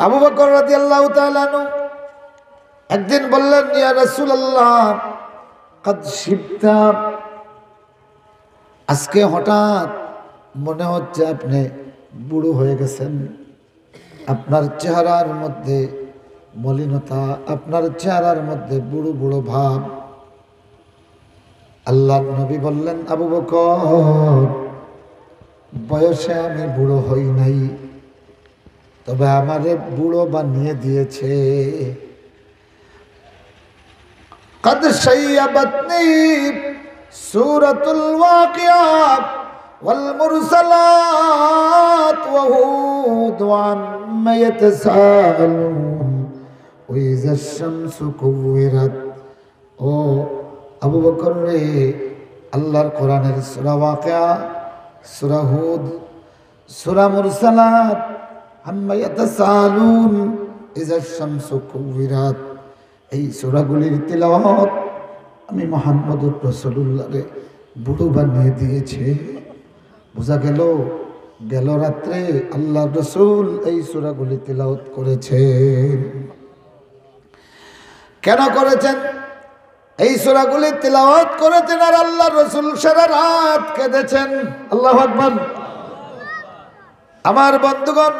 আবু বকর রাদিয়াল্লাহু তাআলা আনহু একদিন বললেন, ইয়া রাসূলুল্লাহ কদ শিবতা, আজকে হঠাৎ মনে হচ্ছে আপনি বুড়ো হয়ে গেছেন। আপনার চেহারার মধ্যে মলিনতা, আপনার চেহারার মধ্যে বুড়ো বুড়ো ভাব। আল্লাহর নবী বললেন, আবু বকর, বয়সে আমি বুড়ো হই নাই, তবে আমারে বুড়ো বানিয়ে দিয়েছে। কদ শাইয়াবাতনি সূরাতুল ওয়াকিয়া ওয়াল মুরসালাত ওয়া হুদ ওয়াম্মা ইয়াতাসাআলুন ওয়া ইযা শামসু কুওয়িরাত। ও আবু বকর রে, আল্লাহর কোরআনের সূরা ওয়াকিয়া, সূরা হুদ, সূরা মুরসালাত, আম্মা ইয়াতাসাআলুন, ইযা শামসু কুওয়িরাত, এই সূরাগুলির তিলাওয়াত আমি মুহাম্মদুর রাসূলুল্লাহরে বুড়ো বানিয়ে দিয়েছে। বোঝা গেল গেল রাত্রে আল্লাহর রাসূল এই সূরাগুলি তিলাওয়াত করেছেন। কেন করেছেন? এই সূরাগুলি তিলাওয়াত করেছেন আর আল্লাহর রাসূল সারা রাত কেঁদেছেন। আল্লাহু আকবার। আমার বন্ধুগণ,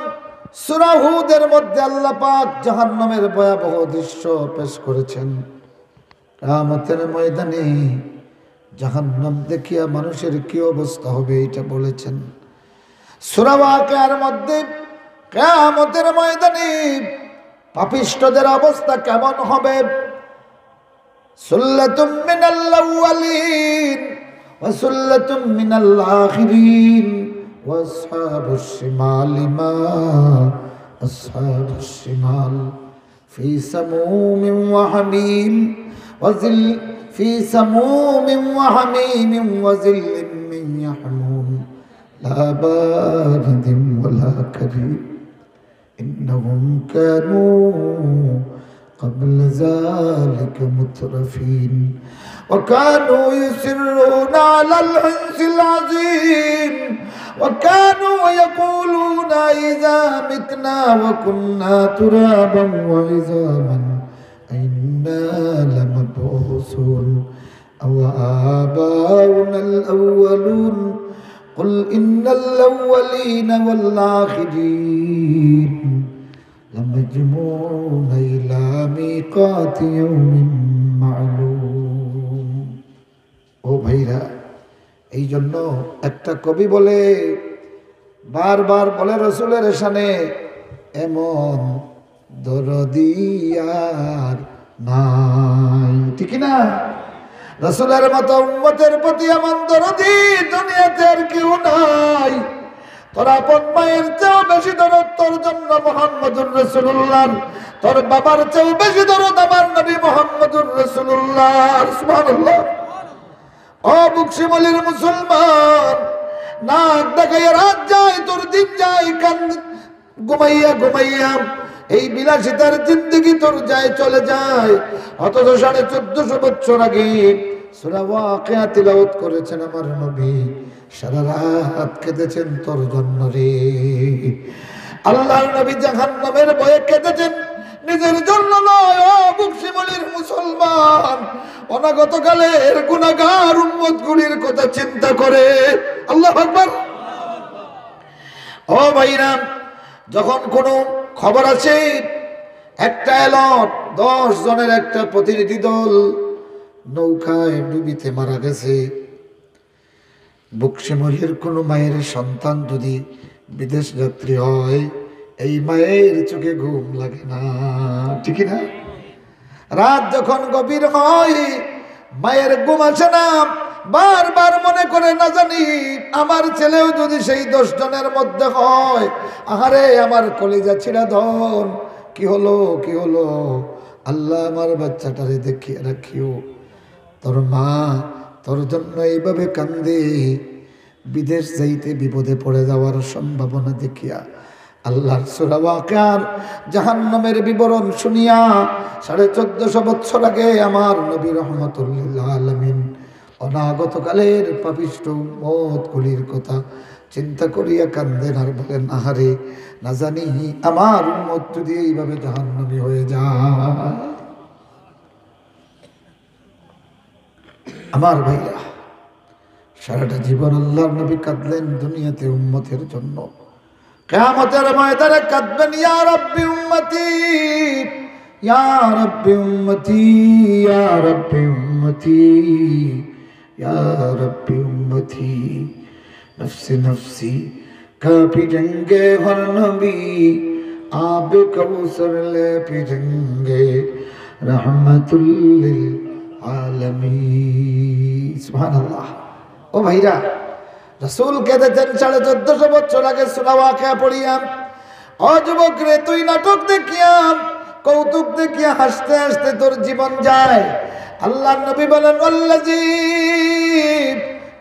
সূরা হুদের মধ্যে আল্লাহ পাক জাহান্নামের ভয়াবহ দৃশ্য পেশ করেছেন। কিয়ামতের ময়দানে জাহান্নাম দেখিয়া মানুষের কি অবস্থা হবে এটা বলেছেন। সূরা ওয়াকিয়ার মধ্যে কিয়ামতের ময়দানে পাপিষ্ঠদের অবস্থা কেমন হবে। সুল্লাতুম মিনাল আউয়ালিন ওয়া সুল্লাতুম মিনাল আখিরিন ওয়া আসহাবুশ শিমালি মা আসহাবুশ শিমাল ফি সামুমিন ওয়া হামিম ওয়া জিল ফি সামুমিন ওয়া হামিমিন ওয়া জিল্লিন মিন ইয়াহমুম লা বারিদিন ওয়া লা কারীম ইন্নাহুম কানু قبل ذلك مترفين وكانوا يسرون على الحنث العظيم وكانوا يقولون إذا متنا وكنا ترابا وعظاما أئنا لمبعوثون أو آباؤنا الأولون قل إن الأولين والآخرين لمجموعون إلى ميقات يوم معلوم। ও ভাইরা, এই জন্য একটা কবি বলে, বারবার বলে রাসূলের শানে, এমন দরদি আর নাই। ঠিক না? রাসূলের মতো উম্মতের প্রতি এমন দরদি দুনিয়াতে আর কেউ নাই। তোর আপন মায়ের চেয়েও বেশি দরদ তোর জন্য মুহাম্মদুর রাসূলুল্লাহ, তোর বাবার চেয়েও বেশি দরদ আমার নবী মুহাম্মদুর রাসূলুল্লাহ। সুবহানাল্লাহ। ও বুকশিমলির মুসলমান, নাক দেখাইয়া রাত যায়, তোর দিন যায়, কান ঘুমাইয়া ঘুমাইয়া এই বিলাসিতার জিন্দেগি তোর যায় চলে যায়। অথচ 1450 বছর আগে সূরা ওয়াকিয়া তিলাওয়াত করেছেন আমার নবী, সারা রাত কেঁদেছেন তোর জন্য রে। আল্লাহর নবী জাহান্নামের ভয়ে কেঁদেছেন, নিজের জন্য নয়। ও বুকশিমলির মুসলমান, অনাগত কালের গুনাহগার উম্মতগুলির কথা চিন্তা করে। আল্লাহু আকবার। ও ভাইরা, যখন কোনো খবর আছে একটা এলট 10 জনের একটা প্রতিনিধি দল নৌকায় ডুবিতে মারা গেছে, বুকশিমলির কোনো মায়ের সন্তান যদি বিদেশ যাত্রী হয়, এই মায়ের চোখে ঘুম লাগে না। ঠিক না? রাত যখন গভীর হয়, মায়ের ঘুম আসে না, বারবার মনে করে, না জানি আমার ছেলেও যদি সেই 10 জনের মধ্যে হয়, আহারে আমার কলিজা ছিঁড়া ধন, কি হলো কি হলো, আল্লাহ আমার বাচ্চাটারে দেখিয়ে রাখিও। তোর মা তোর জন্য এইভাবে কান্দে, বিদেশ যাইতে বিপদে পড়ে যাওয়ার সম্ভাবনা দেখিয়া আল্লাহর সূরা ওয়াকিয়ার জাহান্নামের বিবরণ শুনিয়া 1450 বছর আগে আমার নবী রাহমাতুল লিল আলামিন অনাগতকালের পাপিষ্ঠ উম্মতগুলির কথা চিন্তা করিয়া কান্দেন আর বলেন, আহারে, না জানি আমার উম্মত যদি এইভাবে জাহান্নামী হয়ে যায়। আমার ভাইরা, সারাটা জীবন আল্লাহর নবী কাঁদলেন দুনিয়াতে উম্মতের জন্য। কিয়ামতের ময়দানে কাঁদবেন, ইয়া রাব্বি উম্মতি, ইয়া রাব্বি উম্মতি, ইয়া রাব্বি উম্মতি, ইয়া রাব্বি উম্মতি। নফসি নফসি কাঁপিরেঙ্গে হর নবী, আবে কৌসর লে পিরেঙ্গে রহমাতুল লিল আলামিন। সুবহানাল্লাহ। ও ভাইরা, রাসূল কেঁদেছেন 1450 বছর আগে। সূরা ওয়াকিয়া পড়িয়া, ও যুবক রে, তুই নাটক দেখিয়া, কৌতুক দেখিয়া হাসতে হাসতে তোর জীবন যায়। আল্লাহর নবী বলেন, আল্লাযী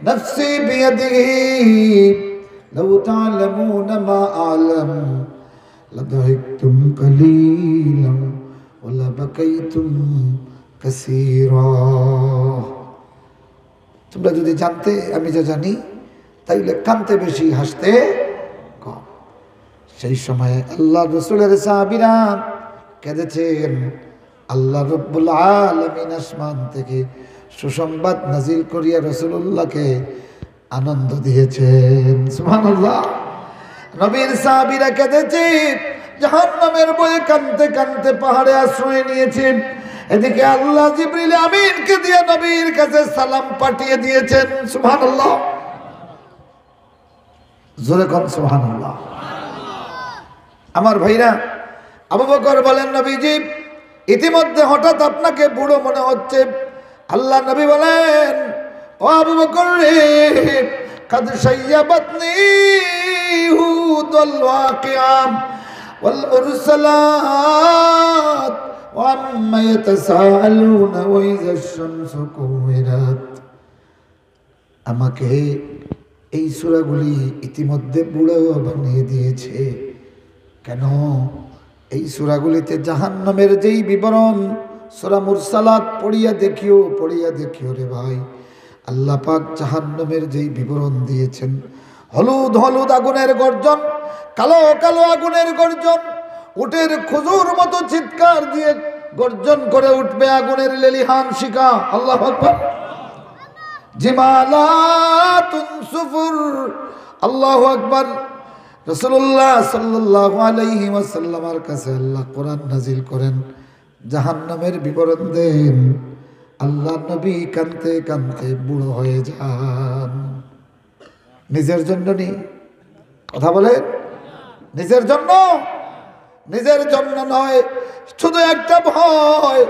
নফসি বিয়াদিহি লাউ তা'লামুনা মা আ'লাম লাদাহিকতুম কালীলাম ওয়া লাবাকাইতুম কাসীরা। তোমরা যদি জানতে আমি যা জানি, তাইলে কাঁদতে বেশি, হাসতে কম। সেই সময়ে আল্লাহ রাসূলের সাহাবীরা কেঁদেছেন। আল্লাহ রব্বুল আলামিন আসমান থেকে সুসংবাদ নাজিল করিয়া রাসূলুল্লাহকে আনন্দ দিয়েছেন। সুবহানাল্লাহ। নবীর সাহাবীরা কেঁদেছে, জাহান্নামের ভয়ে কাঁদতে কাঁদতে পাহাড়ে আশ্রয় নিয়েছেন। এদিকে আল্লাহ জিবরিল আমিনকে দিয়ে নবীর কাছে সালাম পাঠিয়ে দিয়েছেন। সুবহানাল্লাহ। জোরে কোন সুবহানাল্লাহ। আমার ভাইরা, আবু বকর বলেন, নবীজি, ইতিমধ্যে হঠাৎ আপনাকে বুড়ো মনে হচ্ছে। আল্লাহ নবী বলেন, ও আবু বকর রে, কাদ শাইয়াবাতনি হুদুল ওয়াকিয়াম ওয়াল মুরসালাত ওয়া আম্মা ইয়াতাসাআলুনা ওয়া ইযা শামসু কুওয়িরাত। আমাকে এই সূরাগুলি ইতিমধ্যে বুড়ো বানিয়ে দিয়েছে। কেন? এই সূরাগুলিতে জাহান্নামের যেই বিবরণ, সূরা মুরসালাত পড়িয়া দেখিও, পড়িয়া দেখিও রে ভাই। আল্লাহ পাক জাহান্নামের যেই বিবরণ দিয়েছেন, হলুদ হলুদ আগুনের গর্জন, কালো কালো আগুনের গর্জন, উটের খুজুর মতো চিৎকার দিয়ে গর্জন করে উঠবে আগুনের লেলিহান শিখা। আল্লাহু আকবার। জিমালাতুন সুফুর। আল্লাহু আকবার। রাসূলুল্লাহ সাল্লাল্লাহু আলাইহি ওয়াসাল্লামের কাছে আল্লাহ কোরআন নাজিল করেন, জাহান্নামের বিবরণ দেন। আল্লাহ নবী কাঁদতে কাঁদতে বুড়ো হয়ে যান। নিজের জন্য নি কথা বলেন, নিজের জন্য, নিজের জন্য নয়, শুধু একটা ভয়,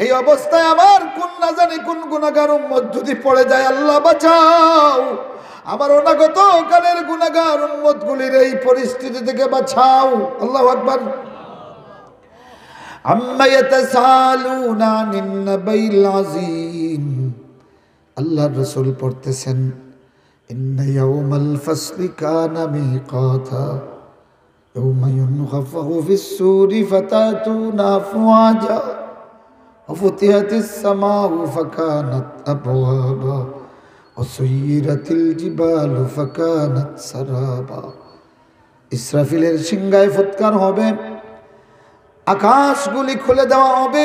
এই অবস্থায় আমার কোন না জানি কোন গুনাহগার উম্মত যদি পড়ে যায়, আল্লাহ বাঁচাও, আমার অনাগত কালের গুনাহগার উম্মত গুলির এই পরিস্থিতি থেকে বাঁচাও। আল্লাহু আকবার। আম্মা ইয়াতাসালুনা আনিন নাবাইল আযীম। আল্লাহর রাসূল পড়তেছেন, ইন্না ইয়াওমাল ফাসলি কানা মিকাতা ইয়াওমা ইউনখাফু ফিস-সূরি ফাতাতুনা আফওয়াজা ওয়া ফুতিহাতিস সামাউ ফাকানাত আবওয়াবা ওয়া সুয়িরাতিল জিবালু ফাকানাত সারাবা। ইসরাফিলের সিংহায় ফুৎকার হবে, আকাশগুলি খুলে দেওয়া হবে,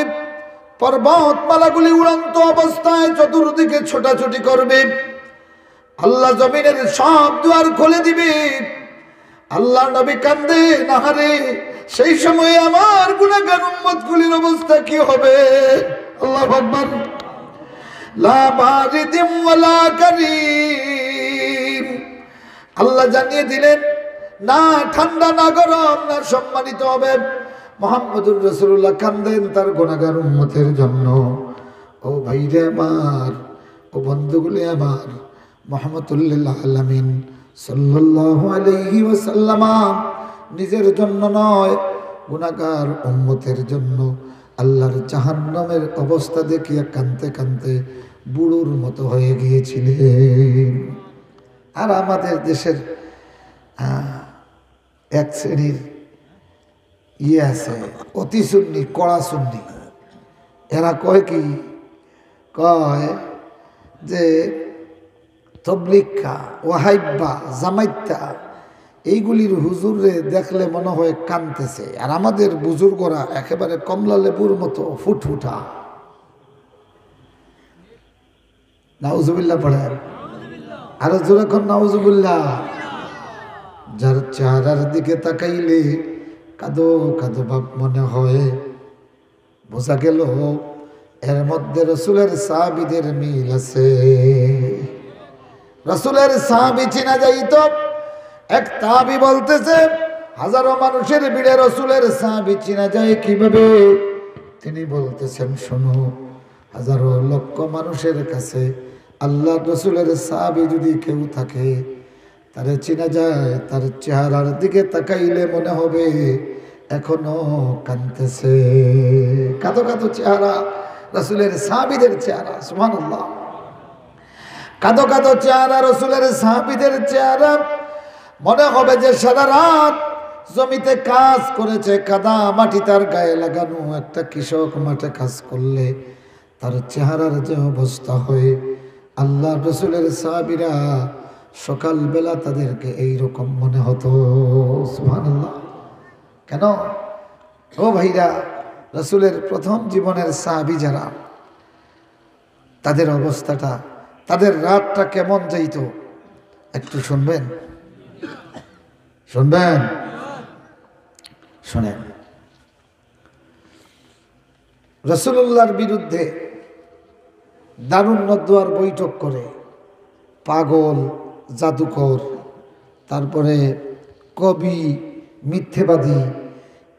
পর্বতমালাগুলি উড়ন্ত অবস্থায় চতুর্দিকে ছোটাছুটি করবে, আল্লাহ জমিনের সব দুয়ার খুলে দিবে। আল্লাহ নবী কান্দে, নাহারে, সেই সময় আমার গুনাহগার উম্মতগুলির অবস্থা কি হবে? আল্লাহু আকবার। লা বারিদিম ওয়ালা কারীম। আল্লাহ জানিয়ে দিলেন, না ঠান্ডা না গরম না সম্মানিত হবে। মুহাম্মদুর রাসূলুল্লাহ কান্দেন তার গুনাহগার উম্মতের জন্য। ও ভাইরে আমার, ও বন্ধুগুলি আমার, মুহাম্মদুল লিল আলামিন সাল্লাল্লাহু আলাইহি ওয়াসাল্লাম নিজের জন্য নয়, গুনাহগার উম্মতের জন্য আল্লাহর জাহান্নামের অবস্থা দেখিয়া কাঁদতে কাঁদতে বুড়োর মতো হয়ে গিয়েছিলেন। আর আমাদের দেশের এক শ্রেণীর আছে, অতি সুন্নি, কড়া সুন্নি। এরা কয় কি? কয় যে তবলিগা, ওয়াহাইব্বা, জামাইতা, এইগুলির হুজুরে দেখলে মনে হয় কানতেছে। আর আমাদের বুজুর্গরা একেবারে কমলা লেবুর মতো ফুটফুটা। নাউজুবিল্লাহ পড়েন, আরো জোরে কোন নাউজুবিল্লাহ। যার চেহারার দিকে তাকাইলে কাদো কাদো ভাব মনে হয়, বোঝা গেল এর মধ্যে রসুলের সাহাবীদের মিল আছে। রসুলের সাহাবী চিনা যাইত। এক তাহাবী বলতেছে, হাজারো মানুষের ভিড়ে রসুলের সাহাবী চিনা যায় কিভাবে? তিনি বলতেছেন, শোনো, হাজারো লক্ষ মানুষের কাছে আল্লাহ রসুলের সাহাবী যদি কেউ থাকে, তারে চিনা যায়, তার চেহারার দিকে তাকাইলে মনে হবে এখনো কাঁদতেছে। কাঁদো কাঁদো চেহারা রসুলের সাহাবীদের চেহারা, সুবহানাল্লাহ। কাঁদো কাঁদো চেহারা রসুলের সাহাবীদের চেহারা। মনে হবে যে সারা রাত জমিতে কাজ করেছে, কাদা মাটি তার গায়ে লাগানো। একটা কৃষক মাঠে কাজ করলে তার চেহারার যে অবস্থা হয়, আল্লাহ রসুলের সাহাবীরা সকালবেলা তাদেরকে এইরকম মনে হতো, সুবহানাল্লাহ। কেন? ও ভাইরা, রসুলের প্রথম জীবনের সাহাবী যারা, তাদের অবস্থাটা, তাদের রাতটা কেমন যাইত একটু শুনবেন? শুনবেন? শোনেন। রাসূলুল্লাহর বিরুদ্ধে দারুন নদওয়ার বৈঠক করে পাগল, জাদুকর, তারপরে কবি, মিথ্যেবাদী,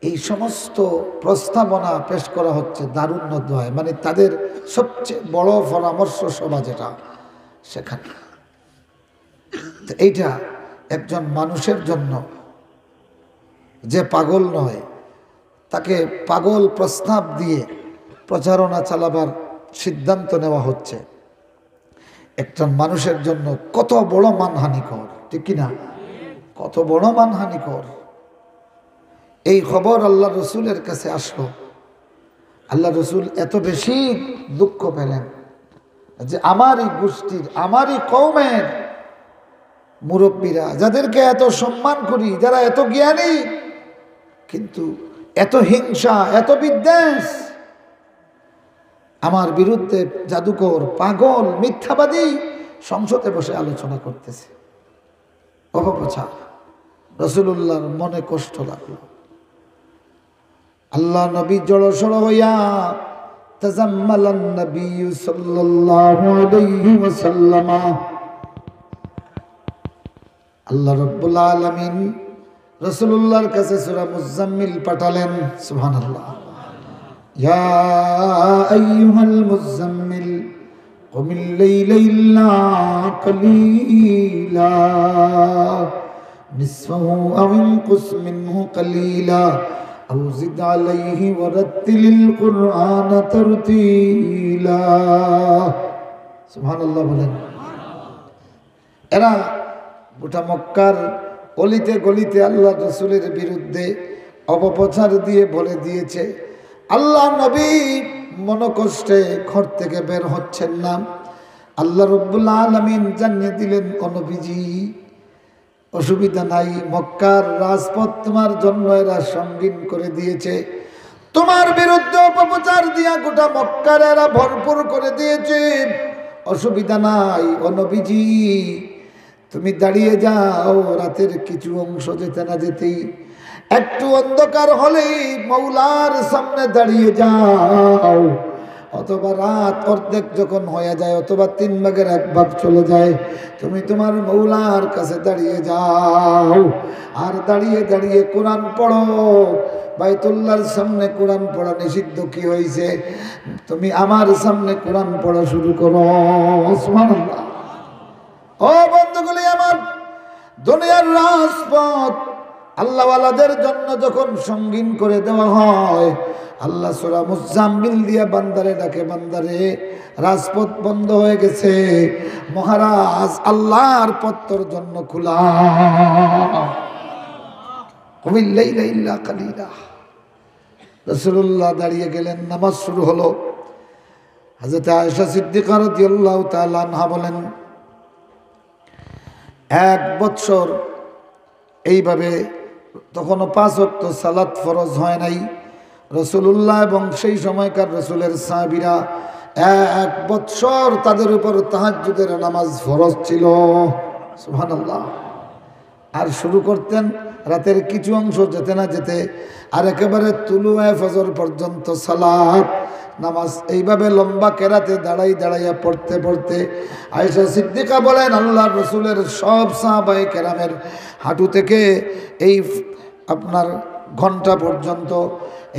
এই সমস্ত প্রস্তাবনা পেশ করা হচ্ছে দারুন নদওয়ায়, মানে তাদের সবচেয়ে বড় পরামর্শ সভা যেটা, সেখানে। এইটা একজন মানুষের জন্য যে পাগল নয়, তাকে পাগল প্রস্তাব দিয়ে প্রচারণা চালাবার সিদ্ধান্ত নেওয়া হচ্ছে, একজন মানুষের জন্য কত বড় মানহানিকর, ঠিক কিনা? কত বড় মানহানিকর। এই খবর আল্লাহ রসুলের কাছে আসলো। আল্লাহ রসুল এত বেশি দুঃখ পেলেন যে আমারই গোষ্ঠীর, আমারই কওমের মুরব্বীরা, যাদেরকে এত সম্মান করি, যারা এত জ্ঞানী, কিন্তু এত হিংসা, এত বিদ্বেষ, আমার বিরুদ্ধে জাদুকর, পাগল, মিথ্যাবাদী সংসদে বসে আলোচনা করতেছে, অপপ্রচার। রাসূলুল্লাহর মনে কষ্ট লাগলো। আল্লাহ নবী জড়সড় হইয়া তাজাম্মালান নবী সাল্লাল্লাহু আলাইহি ওয়াসাল্লাম, আল্লাহ রাব্বুল আলামিন রাসূলুল্লাহর কাছে সূরা মুজাম্মিল পাঠালেন। সুবহানাল্লাহ। ইয়া আইয়ুহাল মুজাম্মিল কুমিল লাইলা ইল্লা কালিলা নিসফাহু আও ইনকুস মিনহু কালিলা আও জিদ আলাইহি ওয়ারাত্তিলিল কুরআনা তারতিলা। সুবহানাল্লাহ বলেন। এরা গোটা মক্কার অলিতে গলিতে আল্লাহ রসুলের বিরুদ্ধে অপপ্রচার দিয়ে বলে দিয়েছে। আল্লাহ নবী মনকষ্টে ঘর থেকে বের হচ্ছেন না। আল্লাহ রাব্বুল আলামিন জানিয়ে দিলেন, ও নবীজি, অসুবিধা নাই, মক্কার রাজপথ তোমার জন্য এরা সঙ্গীন করে দিয়েছে, তোমার বিরুদ্ধে অপপ্রচার দিয়া গোটা মক্কার এরা ভরপুর করে দিয়েছে, অসুবিধা নাই। ও নবীজি, তুমি দাঁড়িয়ে যাও, রাতের কিছু অংশ যেতে না যেতেই একটু অন্ধকার হলেই মৌলার সামনে দাঁড়িয়ে যাও, অথবা রাত অর্ধেক যখন হয়ে যায়, অথবা 3 ভাগের 1 ভাগ চলে যায়, তুমি তোমার মৌলার কাছে দাঁড়িয়ে যাও, আর দাঁড়িয়ে দাঁড়িয়ে কোরআন পড়ো। বাইতুল্লাহর সামনে কোরআন পড়া নিষিদ্ধ কি হয়েছে? তুমি আমার সামনে কোরআন পড়া শুরু করো। সুবহানাল্লাহ। ও বন্ধুগুলি আমার, দুনিয়ার রাজপথ আল্লাহওয়ালাদের জন্য যখন সঙ্গীন করে দেওয়া হয়, আল্লাহ সূরা মুজাম্মিল দিয়া বান্দারে ডাকে, বান্দারে, রাজপথ বন্ধ হয়ে গেছে, মহারাজ আল্লাহর পথ তোর জন্য খোলা। কুমিল লাইলা ইল্লা কালিলা। রাসূলুল্লাহ দাঁড়িয়ে গেলেন, নামাজ শুরু হলো। হযরত আয়েশা সিদ্দিকা রাদিয়াল্লাহু তাআলা আনহা বলেন, 1 বছর এইভাবে, তখনও 5 ওয়াক্ত সালাত ফরজ হয় নাই। রাসূলুল্লাহ এবং সেই সময়কার রাসূলের সাহাবীরা 1 বছর তাদের উপর তাহাজ্জুদের নামাজ ফরজ ছিল। সুবহানাল্লাহ। আর শুরু করতেন রাতের কিছু অংশ যেতে না যেতে, আর একেবারে তুলুয়ে ফজর পর্যন্ত সালাত নামাজ এইভাবে লম্বা কেরাতে দাঁড়াইয়া পড়তে পড়তে আয়েশা সিদ্দিকা বলেন, আল্লাহর রাসূলের সব সাহাবায়ে কেরামের হাঁটু থেকে এই আপনার ঘন্টা পর্যন্ত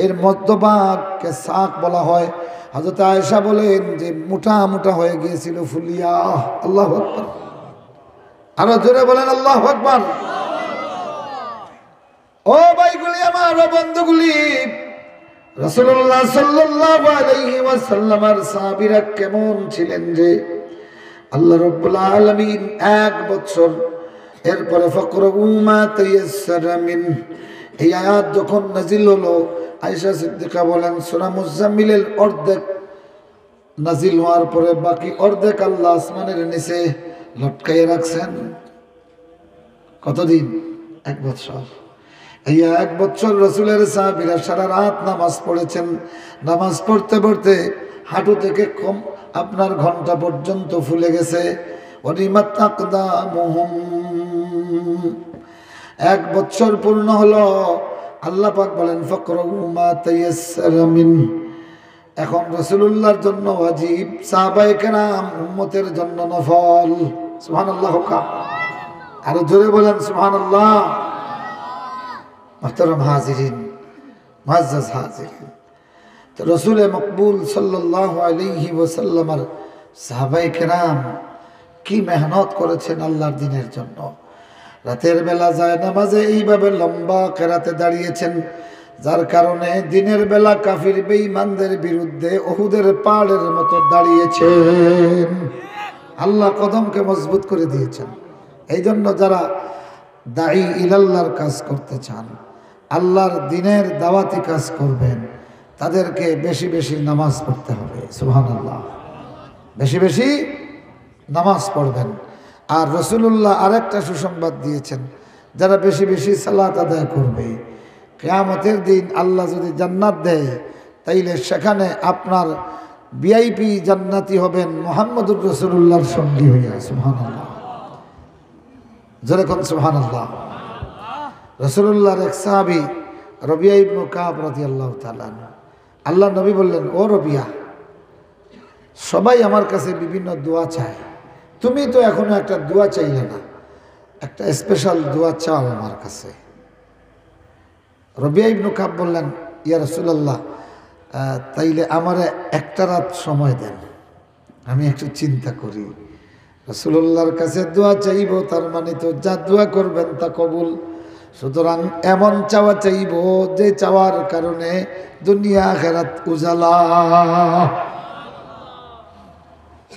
এর মধ্যভাগকে সাক বলা হয়। হযরত আয়েশা বলেন যে মোটা মোটা হয়ে গিয়েছিল ফুলিয়া। আল্লাহু আকবার। আরো জোরে বলেন আল্লাহু আকবার। ও ভাইগুলি আমার, ও বন্ধুগুলি, রাসূলুল্লাহ সাল্লাল্লাহু আলাইহি ওয়াসাল্লামের সাহাবীরা কেমন ছিলেন যে আল্লাহ রাব্বুল আলামিন 1 বছর, এরপরে ফাকরাউ মা তায়াসসারা মিন, এই আয়াত যখন নাজিল হলো, আয়েশা সিদ্দিকা বলেন সূরা মুজাম্মিলের অর্ধেক নাজিল হওয়ার পরে বাকি অর্ধেক আল্লাহ আসমানের নিচে লটকাইয়ে রাখছেন। কতদিন? 1 বছর। এই 1 বছর রাসূলের সাহাবীরা সারা রাত নামাজ পড়েছেন। নামাজ পড়তে পড়তে হাঁটু থেকে কম আপনার ঘন্টা পর্যন্ত ফুলে গেছে। ওয়ানিমাত তাকদামুহুম, 1 বছর পূর্ণ হলো। আল্লাহ পাক বলেন ফাকরাউ মা তায়াসসারা মিন, এখন রাসূলুল্লাহর জন্য ওয়াজিব, সাহাবায়ে কেরাম উম্মতের জন্য নফল। সুবহানাল্লাহ। আরো জোরে বলেন সুবহানাল্লাহ। মুহতারাম হাজিরিন, মুআজ্জাজ হাজিরিন, তো রাসূল মকবুল সাল্লাল্লাহু আলাইহি ওয়াসাল্লামের সাহাবায়ে কেরাম কি মেহনত করেছেন আল্লাহর দ্বীনের জন্য। রাতের বেলা যায় নামাজে এইভাবে লম্বা কেরাতে দাঁড়িয়েছেন, যার কারণে দিনের বেলা কাফির বেঈমানদের বিরুদ্ধে উহুদের পাহাড়ের মতো দাঁড়িয়েছেন। আল্লাহ কদমকে মজবুত করে দিয়েছেন। এই জন্য যারা দাঈ ইলাল্লাহর কাজ করতে চান, আল্লাহর দ্বীনের দাওয়াতি কাজ করবেন, তাদেরকে বেশি বেশি নামাজ পড়তে হবে। সুবহানাল্লাহ। বেশি বেশি নামাজ পড়বেন। আর রাসূলুল্লাহ আরেকটা সুসংবাদ দিয়েছেন, যারা বেশি বেশি সালাত আদায় করবে, কিয়ামতের দিন আল্লাহ যদি জান্নাত দেয়, তাইলে সেখানে আপনার ভিআইপি জান্নাতি হবেন মুহাম্মদুর রাসূলুল্লাহর সঙ্গী হইয়া। সুবহানাল্লাহ। যেরকম সুবহানাল্লাহ। রাসূলুল্লাহর এক সাহাবী রবিয়া ইবনে কাব রাদিয়াল্লাহু তাআলা, আল্লাহ নবী বললেন, ও রবিয়া, সবাই আমার কাছে বিভিন্ন দোয়া চায়, তুমি তো এখনো একটা দোয়া চাইলে না, একটা স্পেশাল দোয়া চাও আমার কাছে। রবিয়া ইবনে কাব বললেন, ইয়া রাসূলুল্লাহ, তাইলে আমারে একটা রাত সময় দেন, আমি একটু চিন্তা করি। রাসূলুল্লাহর কাছে দোয়া চাইব, তার মানে তো যা দোয়া করবেন তা কবুল। সুতরাং এমন চাওয়া চাইব যে চাওয়ার কারণে দুনিয়া আখিরাত উজালা।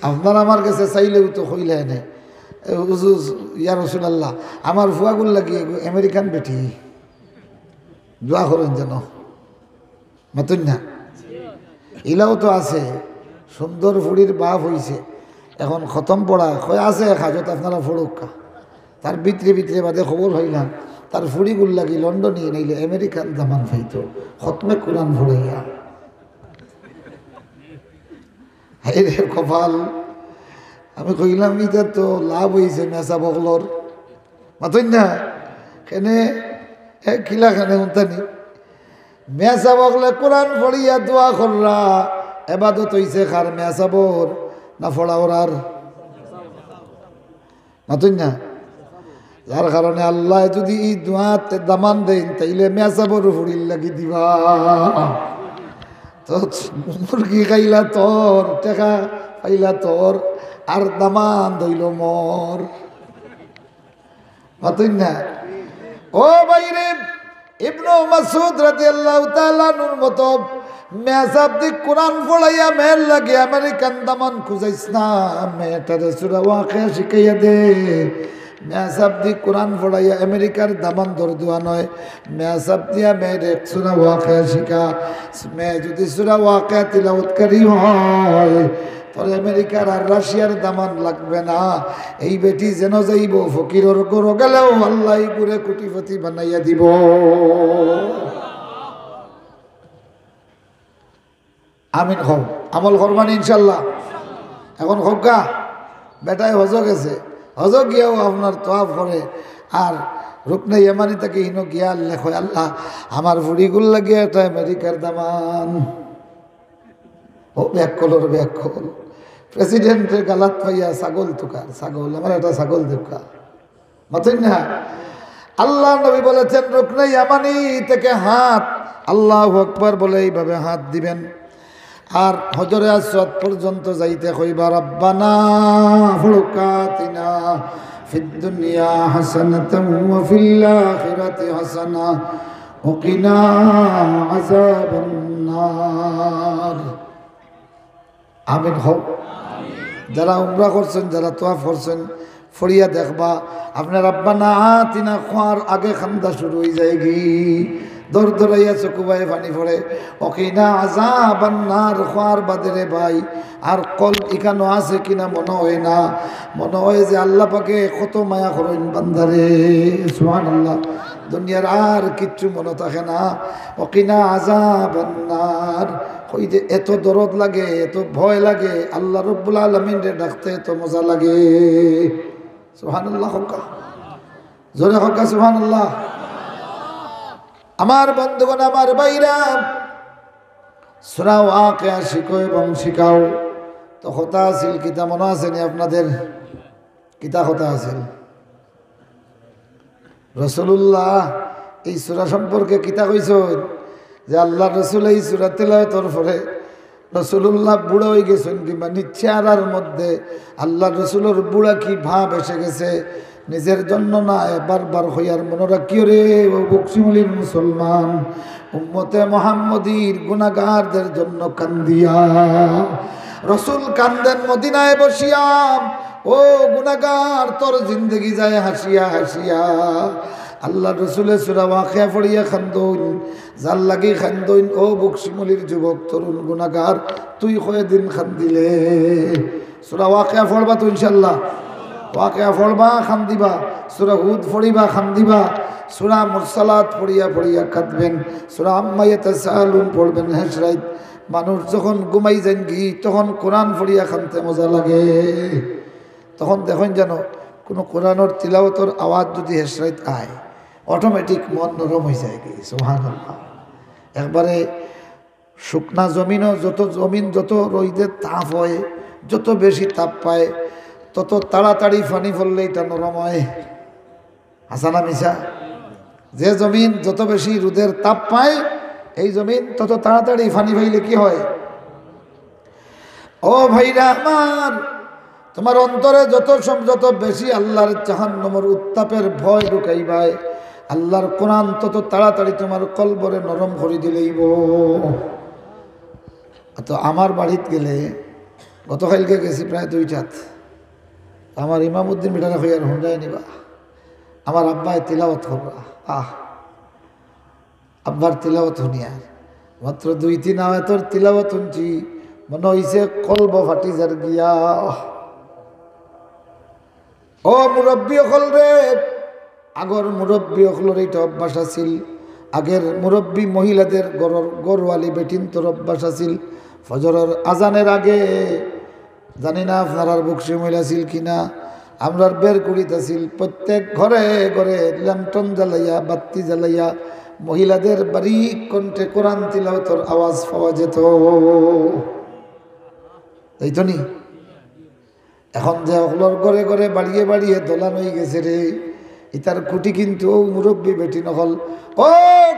আপনার আমার কাছে চাইলেও তো হইলে না, ইয়া রাসূলুল্লাহ, আমার ফুয়াগুল লাগিয়ে আমেরিকান বেটি, দোয়া করেন যেন। মতন না, ইলাও তো আছে, সুন্দর ফুড়ির বাপ হইছে, এখন খতম পড়া হয় আছে হাজত, আপনারা ফড়ুকা। তার ভিতরে ভিতরে বাদে খবর হইলাম তার ফুড়িগুল লাগি লন্ডনে নাইলে আমেরিকান দামান ফাইতো খতমে কোরআন ফড়াইয়া। হাই রে কপাল। আমি কইলাম এটা তো লাভ হয়েছে মেসা বগলর, মাতই না কেনে কিলা খানে উনতানি মেসা বগলে কোরআন ফড়িয়া দোয়া কররা এবাদত হইছে খার মেসাবর না ফড়া ওরার, মাতই না। যার কারণে আল্লাহ যদি এই দোয়াতে দামান দেন, তাইলে মেসাবর ফুড়ির লাগি দিবা। তো মুরগি খাইলা তোর, টেকা পাইলা তোর, আর দামান ধইল মর, মাতই না। ও বাইরে ইবনে মাসউদ রাদিয়াল্লাহু তাআলা নুর মতো মেসাব দি কোরআন পড়াইয়া মেল লাগে আমেরিকান দামান খুঁজাইস না, মেয়েটারে সূরা ওয়াকিয়া শিখাইয়া দে। মেসাব দি কোরআন পড়াইয়া আমেরিকার দামান ধর দেওয়া নয়, মেসাব দিয়া মেয়েরে সূরা ওয়াকিয়া শিখা। মেয়ে যদি সূরা ওয়াকিয়া তিলাওয়াতকারী হয়, তোর আমেরিকার আর রাশিয়ার দামান লাগবে না। এই বেটি যেন যাইব ফকিরর গরো গেলেও আল্লাহ করে কোটিপতি বানাইয়া দিব। আমিন হও, আমল করবানি ইনশাল্লাহ। এখন হোকা বেটায় হজ গেছে, হজ গিয়াও আপনার তোয়াফ করে আর রুকনে ইয়ামানি তাকে হিনো গিয়া লেখো আল্লাহ আমার ভুড়িগুল লাগিয়ে একটা আমেরিকার দামান। ও ব্যাকল ব্যাকল প্রেসিডেন্টের গালাত পাইয়া ছাগল তুকার ছাগল, আমার একটা ছাগল দুকা মতন না। আল্লাহ নবী বলেছেন রুকনে ইয়ামানি থেকে হাত আল্লাহু আকবার বলে এইভাবে হাত দিবেন আর হজরে আসওয়াদ পর্যন্ত যাইতে কইবা রব্বানা ফুলকাতিনা ফিদ দুনিয়া হাসানাতাও ওয়া ফিল আখিরাতি হাসানা ওয়া কিনা আযাবান নার। আমিন হও। যারা উমরা করছেন, যারা তোয়াফ করছেন, ফরিয়া দেখবা আপনার রব্বানা আতিনা খোয়ার আগে খান্দা শুরু হয়ে যায়গি, দর দরাইয়া চকুবাই পানি পড়ে। ওকিনা আযাবান নার খোয়ার বাদেরে ভাই আর কল এখানো আছে কিনা মনে হয় না, মনে হয় যে আল্লাহ পাকে কত মায়া করেন বান্দারে। সুবহানাল্লাহ। দুনিয়ার আর কিচ্ছু মনে থাকে না। ওকিনা আযাবান নার, ওই যে এত দরদ লাগে, এত ভয় লাগে, আল্লাহ রব্বুল আলামিন রে ডাকতে এত মজা লাগে। সুবহানাল্লাহ হকা, জোরে হকা সুবহানাল্লাহ। আমার বন্ধুগণ, আমার ভাইরা, সূরা ওয়াকিয়া শিখো এবং শিখাও। তো কথা আছিল কিতা মনে আছেনি আপনাদের? কিতা কথা আছিল? রাসূলুল্লাহ এই সূরা সম্পর্কে কিতা কইছ যে আল্লাহ রসুল এই সূরা তেলাওয়াতের পরে রাসূলুল্লাহ বুড়া হয়ে গেছেন, কিংবা চেহারার মধ্যে আল্লাহ রসুলের বুড়া কি ভাব এসে গেছে, নিজের জন্য না বারবার হইয়ার মনে রাখিও রে ও বকশিমুলির মুসলমান, উম্মতে মুহাম্মদীর গুনাহগারদের জন্য কান্দিয়া। রসুল কান্দেন মদিনায় বসিয়া, ও গুনাহগার তোর জিন্দগি যায় হাসিয়া হাসিয়া। আল্লাহ রসুলের সূরা ওয়াকিয়া পড়িয়া খান্দইন, যার লাগি খান্দইন ও বকশিমুলির যুবক তরুণ গুনাহগার, তুই কয়দিন খান্দিলে। সূরা ওয়াকিয়া পড়বা তো ইনশাল্লাহ, ওয়াকিয়া পড়বা খান্দিবা, সূরা হুদ পড়িবা খান্দিবা, সূরা মুরসালাত পড়িয়া পড়িয়া কাঁদবেন, সূরা আম্মা ইয়াতাসাআলুন পড়বেন হেসরাইত। মানুষ যখন ঘুমাই যান কি তখন কোরআন পড়িয়া খানতে মজা লাগে। তখন দেখেন যেন কোনো কোরআনের তিলাওয়াতের আওয়াজ যদি হেসরাইত আয়, অটোমেটিক মন নরম হয়ে যায় কি। সুবহানাল্লাহ। একবারে শুকনা জমিনও যত রোদের তাপ হয়, যত বেশি তাপ পায় তত তাড়াতাড়ি পানি পড়লে এটা নরম হয়। হাসানা মিশা? যে জমিন যত বেশি রোদের তাপ পায় এই জমিন তত তাড়াতাড়ি পানি পাইলে কি হয়? ও ভাইরা আমার, তোমার অন্তরে যত বেশি আল্লাহর জাহান্নামের উত্তাপের ভয় ঢুকাইবাই, আল্লাহর কোরআন তত তাড়াতাড়ি তোমার কলবরে নরম করে দিলেইব। তো আমার বাড়িত গেলে গতকালকে গেছি প্রায় 2টাত, আমার ইমামউদ্দিন মিটারা হইয়ার হুন্ডায় নিবা, আমার আব্বায় তিলাওয়াত করবা। আব্বার তিলাওয়াত শুনিয়া মাত্র 2-3 আয়াতের তিলাওয়াত শুনছি, মনে হইছে কলব ফাটি যার গিয়া। ও মুরব্বী অকল রে, আগর মুরব্বী অকলের এইটা অভ্যাস আছিল। আগের মুরব্বী মহিলাদের গরওয়ালি বেটিন তোর অভ্যাস আছিল ফজরের আজানের আগে, জানি না আপনার আর বকশি মহিলা ছিল কিনা, আমরা বের করিতেছিল প্রত্যেক ঘরে ঘরে ল্যাম্পটন জ্বালাইয়া বাতি জ্বালাইয়া মহিলাদের বারিক কণ্ঠে কোরআন তিলাওয়াতের আওয়াজ পাওয়া যেত। এই তো নি এখন যে ওগুলোর ঘরে ঘরে বাড়িয়ে বাড়িয়ে দোলান হয়ে গেছে রে, ইতার কুটি কিন্তু মুরব্বী বেটি নকল। ও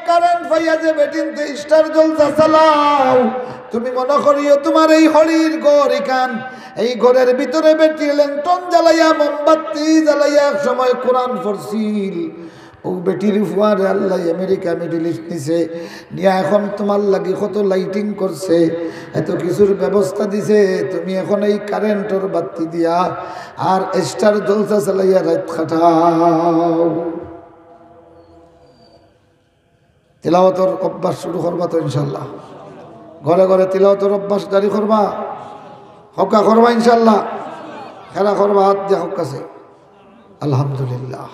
কারেন্ট পাইয়া যে বেটিনতে স্টার জলসা চালাও, তুমি মনে করিও তোমার এই হরির ঘর এখান, এই ঘরের ভিতরে বেটি ল্যান্টন জ্বালাইয়া মোমবাতি জ্বালাইয়া এক সময় কোরআন পড়ছিল। ও বেটির ফুয়ারে আল্লাহ আমেরিকা মিডল ইস্ট নিছে নিয়ে এখন তোমার লাগি কত লাইটিং করছে, এত কিছুর ব্যবস্থা দিছে, তুমি এখন এই কারেন্টের বাতি দিয়া আর স্টার জলসা চালাইয়া রাত কাটাও। তিলাওয়াতের অভ্যাস শুরু করবা তো ইনশাল্লাহ, ঘরে ঘরে তিলাওয়াতের অভ্যাস জারি করবা। হ হকা করবা ইনশাল্লাহ, খেলা করবা, হাত দিয়ে হক আছে আলহামদুলিল্লাহ।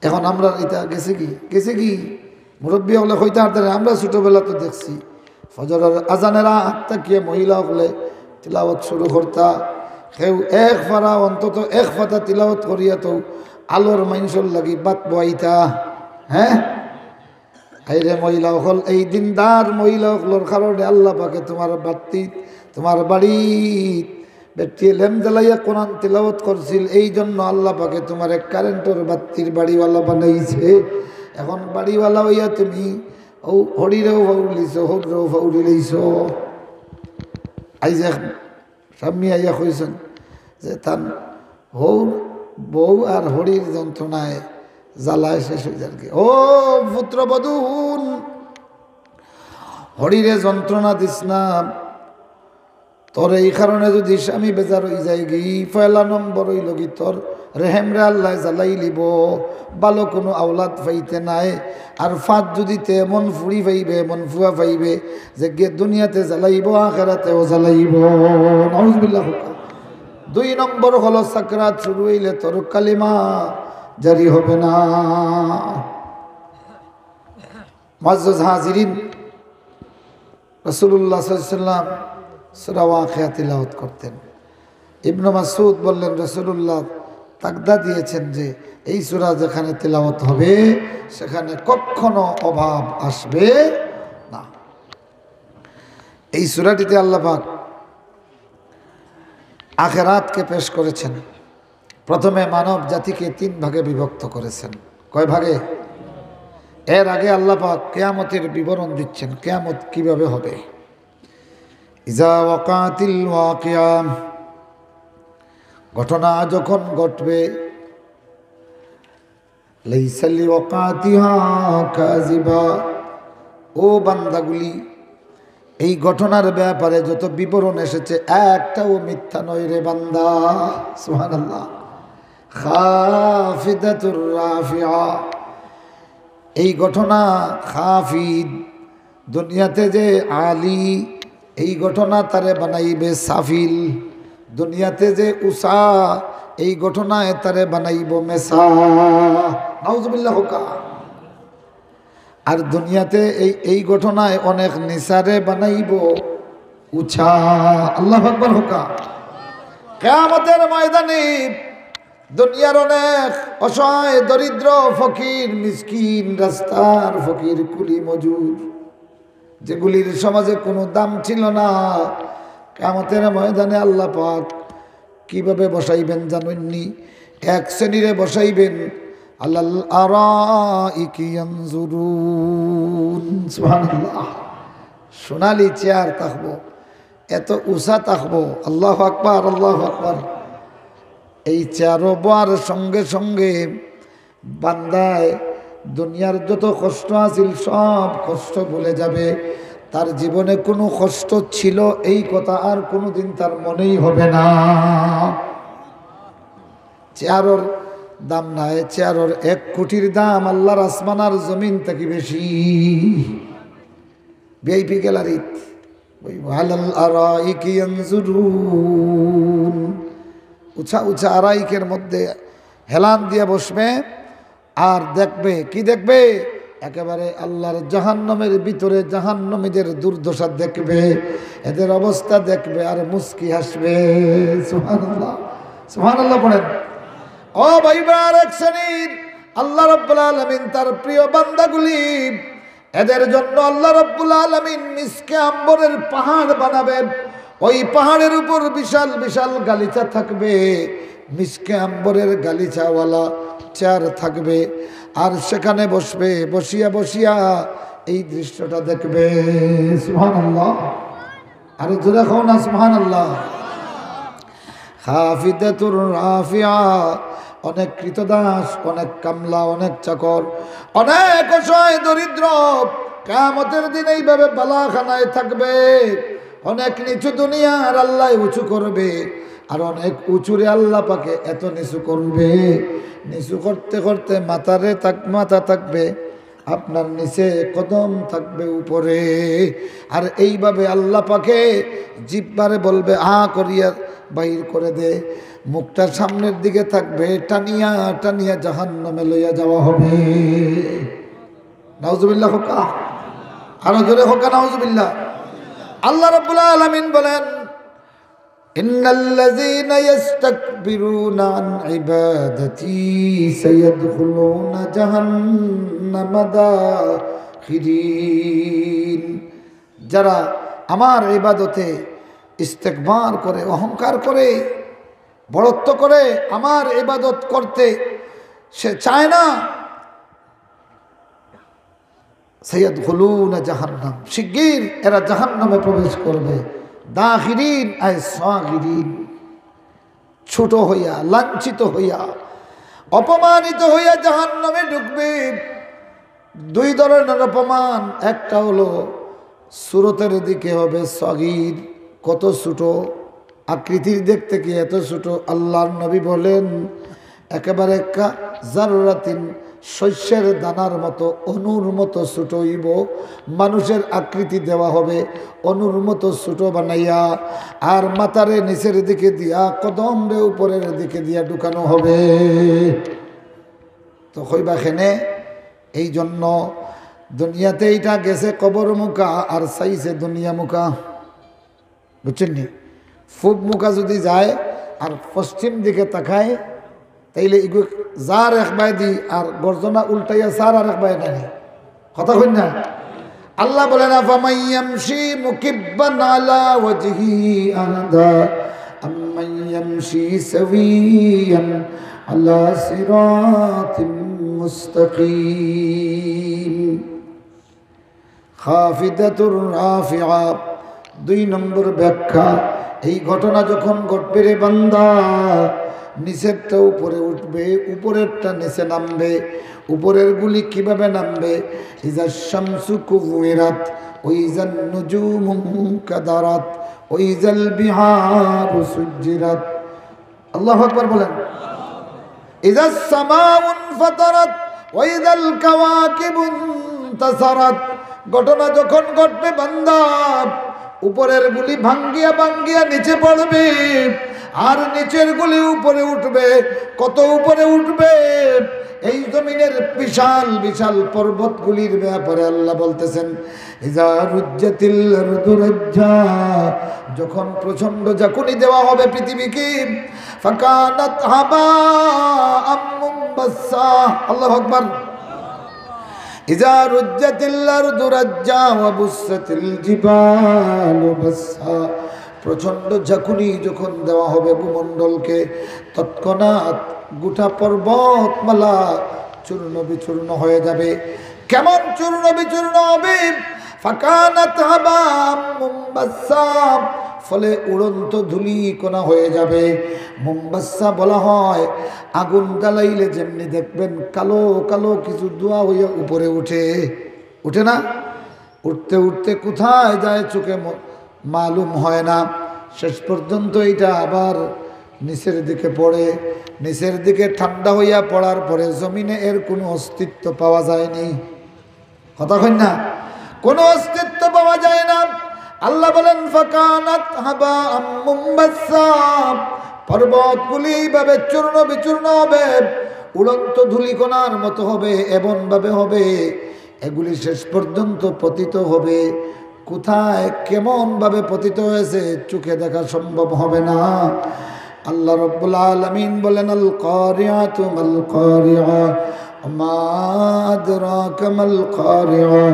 এখন আমরা এটা গেছে কি মুরব্বী হলে হইতে হারতে, আমরা ছোটবেলা তো দেখছি ফজরের আজানেরা হাতটা গিয়ে মহিলা হলে তিলাওয়াত শুরু করতা, কেউ এক ফারা অন্তত এক ফাতা তিলাওয়াত করিয়া তো আলোর মাইনসর লাগি বাত বইতা। হ্যাঁ আইরে মহিলা হল এই দিনদার মহিলা হলোর কারণে আল্লাহ পাকে তোমার বাড়তি তোমার বাড়ি বেটিয়ে লেম জ্বালাইয়া কোরআন তিলাওয়াত করছিল, এই জন্য আল্লাহ পাকে তোমার এক কারেন্টের বাত্তির বাড়িওয়ালা বানাইছে। এখন বাড়িওয়ালা হইয়া তুমি ও হরিরেও ফাউলিছ, হরেও ফাউলি লইছ। আইজা স্বামী আইয়া কইছেন যে তার হৌর বউ আর হরির যন্ত্রণায় জ্বালায় শেষ হয়ে যার কি। ও পুত্রবধূ, হরিরে যন্ত্রণা দিস না, তোর এই কারণে যদি স্বামী বেজার হয়ে যায় গি, পয়লা নম্বর হইল কি তোর রেহেমরে আল্লাহ জ্বালাই লিব, ভালো কোনো আওলাদ পাইতে নাই। আর ফাঁদ যদি তে এমন ফুড়ি পাইবে, এমন ফুয়া পাইবে যে গে দুনিয়াতে জ্বালাইব, আখেরাতেও জ্বালাইব। নাউজুবিল্লাহ। 2 নম্বর হলো সাকরাত শুরু হইলে তোর কালিমা জারি হবে না। মুআজ্জাজ হাজিরিন, রাসূলুল্লাহ সাল্লাল্লাহু আলাইহি ওয়াসাল্লাম সূরা ওয়াকিয়া তিলাওয়াত করতেন। ইবনে মাসউদ বললেন রাসূলুল্লাহ তাকদা দিয়েছেন যে এই সূরা যেখানে তিলাওয়াত হবে সেখানে কখনো অভাব আসবে না। এই সূরাটিতে আল্লাহ পাক আখিরাতকে পেশ করেছেন। প্রথমে মানব জাতিকে 3 ভাগে বিভক্ত করেছেন। কয় ভাগে? এর আগে আল্লাহ পাক কিয়ামতের বিবরণ দিচ্ছেন, কিয়ামত কিভাবে হবে। ইজা ওয়াকাতিল ওয়াকিয়া, ঘটনা যখন ঘটবে, লাইসা লিওয়াকাতিহা কাযিবা, ও বান্দাগুলি এই ঘটনার ব্যাপারে যত বিবরণ এসেছে একটাও মিথ্যা নয় রে বান্দা। সুবহানাল্লাহ। খাফিদাতুর রাফিয়া, এই ঘটনা খাফিদ, দুনিয়াতে যে আলী, এই ঘটনা তারে বানাইবে সাফিল। দুনিয়াতে যে উষা, এই ঘটনায় তারে বানাইব মেসা। নাউজুবিল্লাহ। আর দুনিয়াতে এই ঘটনায় অনেক নিসারে বানাইব উচা। আল্লাহু আকবার। হোকা কিয়ামতের ময়দানে দুনিয়ার অনেক অসহায় দরিদ্র ফকির মিসকিন, রাস্তার ফকির কুলি মজুর, যেগুলির সমাজে কোনো দাম ছিল না, কিয়ামতের ময়দানে আল্লাহ পাক কিভাবে বসাইবেন জানেননি? এক শ্রেণীরে বসাইবেন আলাল আরাইকি ইয়ানজুরুন। সুবহানাল্লাহ। সোনালি চেয়ার থাকবো, এত উষা থাকবো। আল্লাহু আকবার, আল্লাহু আকবার। এই চেয়ারও বোয়ার সঙ্গে সঙ্গে বান্দায় দুনিয়ার যত কষ্ট আছিল সব কষ্ট ভুলে যাবে। তার জীবনে কোনো কষ্ট ছিল এই কথা আর কোনোদিন তার মনেই হবে না। চেয়ারের দাম নাই, চেয়ারের 1 কোটির দাম আল্লাহর আসমান আর জমিন থেকে বেশি। ভিআইপি গ্যালারিত আলাল আরাইকি ইয়ানজুরুন, উঁচা উঁচা আরাইকের মধ্যে হেলান দিয়ে বসবে আর দেখবে, কি দেখবে? একেবারে আল্লাহর জাহান্নামের ভিতরে জাহান্নামীদের দুর্দশা দেখবে, এদের অবস্থা দেখবে আর মুস্কি হাসবে। সুবহানাল্লাহ, সুবহানাল্লাহ পড়েন। ও ভাইবার, এক শ্রেণীর আল্লাহ রাব্বুল আলামিন তার প্রিয় বান্দাগুলি, এদের জন্য আল্লাহ রাব্বুল আলামিন মিসকে আম্বরের পাহাড় বানাবেন। ওই পাহাড়ের উপর বিশাল বিশাল গালিচা থাকবে, মিসকে আম্বরের গালিচাওয়ালা চেয়ার থাকবে, আর সেখানে বসবে, বসিয়া বসিয়া এই দৃশ্যটা দেখবে। সুবহানাল্লাহ। আর জোরে কও না সুবহানাল্লাহ। খাফিদাতুর রাফিয়া, অনেক কৃতদাস, অনেক কামলা, অনেক চাকর, অনেক অসহায় দরিদ্র কিয়ামতের দিন এইভাবে বালাখানায় থাকবে। অনেক নিচু দুনিয়ার আল্লাহ উঁচু করবে, আর অনেক উঁচুরে আল্লাহ পাকে এত নিচু করবে, নিচু করতে করতে মাথা থাকবে, আপনার নিচে কদম থাকবে উপরে। আর এইভাবে আল্লাহ পাকে জিহ্বারে বলবে আ করিয়া বাহির করে দে, মুখটা সামনের দিকে থাকবে, টানিয়া টানিয়া জাহান্নামে লইয়া যাওয়া হবে। নাউজুবিল্লাহ হোকা, আরো জোরে হোকা নাউজুবিল্লাহ। আল্লাহ রাব্বুল আলামিন বলেন ইন্নাল্লাযীনা ইস্তাকবিরুনা আন ইবাদাতি সায়াদখুলুনা জাহান্নামা দাখিরিন। যারা আমার ইবাদতে ইস্তেকবার করে, অহংকার করে, বড়ত্ব করে, আমার ইবাদত করতে সে চায় না, সায়াদখুলুনা জাহান্নাম, শিগগির এরা জাহান্নামে প্রবেশ করবে। দাখিরিন আয় সাগিরিন, ছোট হইয়া, লাঞ্ছিত হইয়া, অপমানিত হইয়া জাহান্নামে ঢুকবে। দুই ধরনের অপমান, একটা হলো সুরতের দিকে হবে সগীর, কত ছোট আকৃতির, দেখতে কি এত ছোট। আল্লাহর নবী বলেন একেবারে জাররাতিন, শস্যের দানার মতো, অনুর মতো ছোট হইব, মানুষের আকৃতি দেওয়া হবে, অনুর মতো ছোট বানাইয়া, আর মাথারে নিচের দিকে দিয়া, কদম রে উপরের দিকে দিয়া ঢুকানো হবে। তো কইবা খেনে, এই জন্য দুনিয়াতে এইটা গেছে কবর মুখা আর চাইছে দুনিয়া মুখা, বুঝছেন নি? পূব মুখা যদি যায় আর পশ্চিম দিকে তাকায়, তাইলে এগু যার একবাই দি আর গর্জনা উল্টাইয়া সার আর একবাই নাই, কথা কই না? আল্লাহ বলেন আফামাইয়ামশি মুকিব্বান আলা ওয়াজহি আহদা আম্মাইয়ামশি সাওয়িয়ান আলা সিরাতিম মুস্তাকিম। খাফিদাতুর রাফিআ, 2 নম্বর ব্যাখ্যা। এই ঘটনা যখন ঘটবে রে বান্দা, নিচেরটা উপরে উঠবে, উপরেরটা নিচে নামবে। উপরের গুলি কিভাবে নামবে? ইজা শামসু কুবিরাত ওয়াইজান নুজুমু কাদারাত ওয়াইজাল বিহারু সুজ্জিরাত। আল্লাহু আকবার বলেন। ইজা সামাউ ফাতারাত ওয়াইজাল কাওয়াকিবু ইনতাসারাত। ঘটনা যখন ঘটবে বান্দা, উপরের গুলি ভাঙ্গিয়া ভাঙ্গিয়া নিচে পড়বে, আর নিচের গুলি উপরে উঠবে। কত উপরে উঠবে? এই জমিনের বিশাল বিশাল পর্বতগুলির ব্যাপারে আল্লাহ বলতেছেন ইজা রুজ্জাতিল আরদু রাজ্জা, যখন প্রচন্ড ঝাঁকুনি দেওয়া হবে পৃথিবীকে, ফাকানাত হাবাআম মুনবাসসা। আল্লাহু আকবার। ইজা রুজ্জাতিল আরদু রাজ্জা ওয়া বুসসাতিল জিবালু বাসসা। প্রচণ্ড ঝাঁকুনি যখন দেওয়া হবে ভূমণ্ডলকে, তৎক্ষণাৎ গোটা পর্বতমালা চূর্ণ বিচূর্ণ হয়ে যাবে। কেমন চূর্ণ বিচূর্ণ হবে? ফাকানাত হাবাআম মুনবাসসা, ফলে উড়ন্ত ধুলি কণা হয়ে যাবে। মুনবাসসা বলা হয় আগুন জ্বালাইলে যেমনি দেখবেন কালো কালো কিছু ধোঁয়া হইয়া উপরে উঠে, উঠে না? উঠতে উঠতে কোথায় যায় চোখে মালুম হয় না। শেষ পর্যন্ত এটা আবার নিচের দিকে পড়ে। নিচের দিকে ঠান্ডা হইয়া পড়ার পরে জমিনে এর কোনো অস্তিত্ব পাওয়া যায়নি, কথা কই না? কোনো অস্তিত্ব পাওয়া যায় না। আল্লাহ বলেন ফাকানাত হাবাআম মুনবাসসা, পর্বতগুলি এইভাবে চূর্ণ বিচূর্ণ হবে, উড়ন্ত ধূলিকণার মতো হবে, এমন ভাবে হবে এগুলি শেষ পর্যন্ত পতিত হবে। কোথায় কেমন ভাবে পতিত হয়েছে চোখে দেখা সম্ভব হবে না। আল্লাহ রাব্বুল আলামিন বলেন আল কারিআতু মাল কারিআ মা আদরাকা মাল কারিআ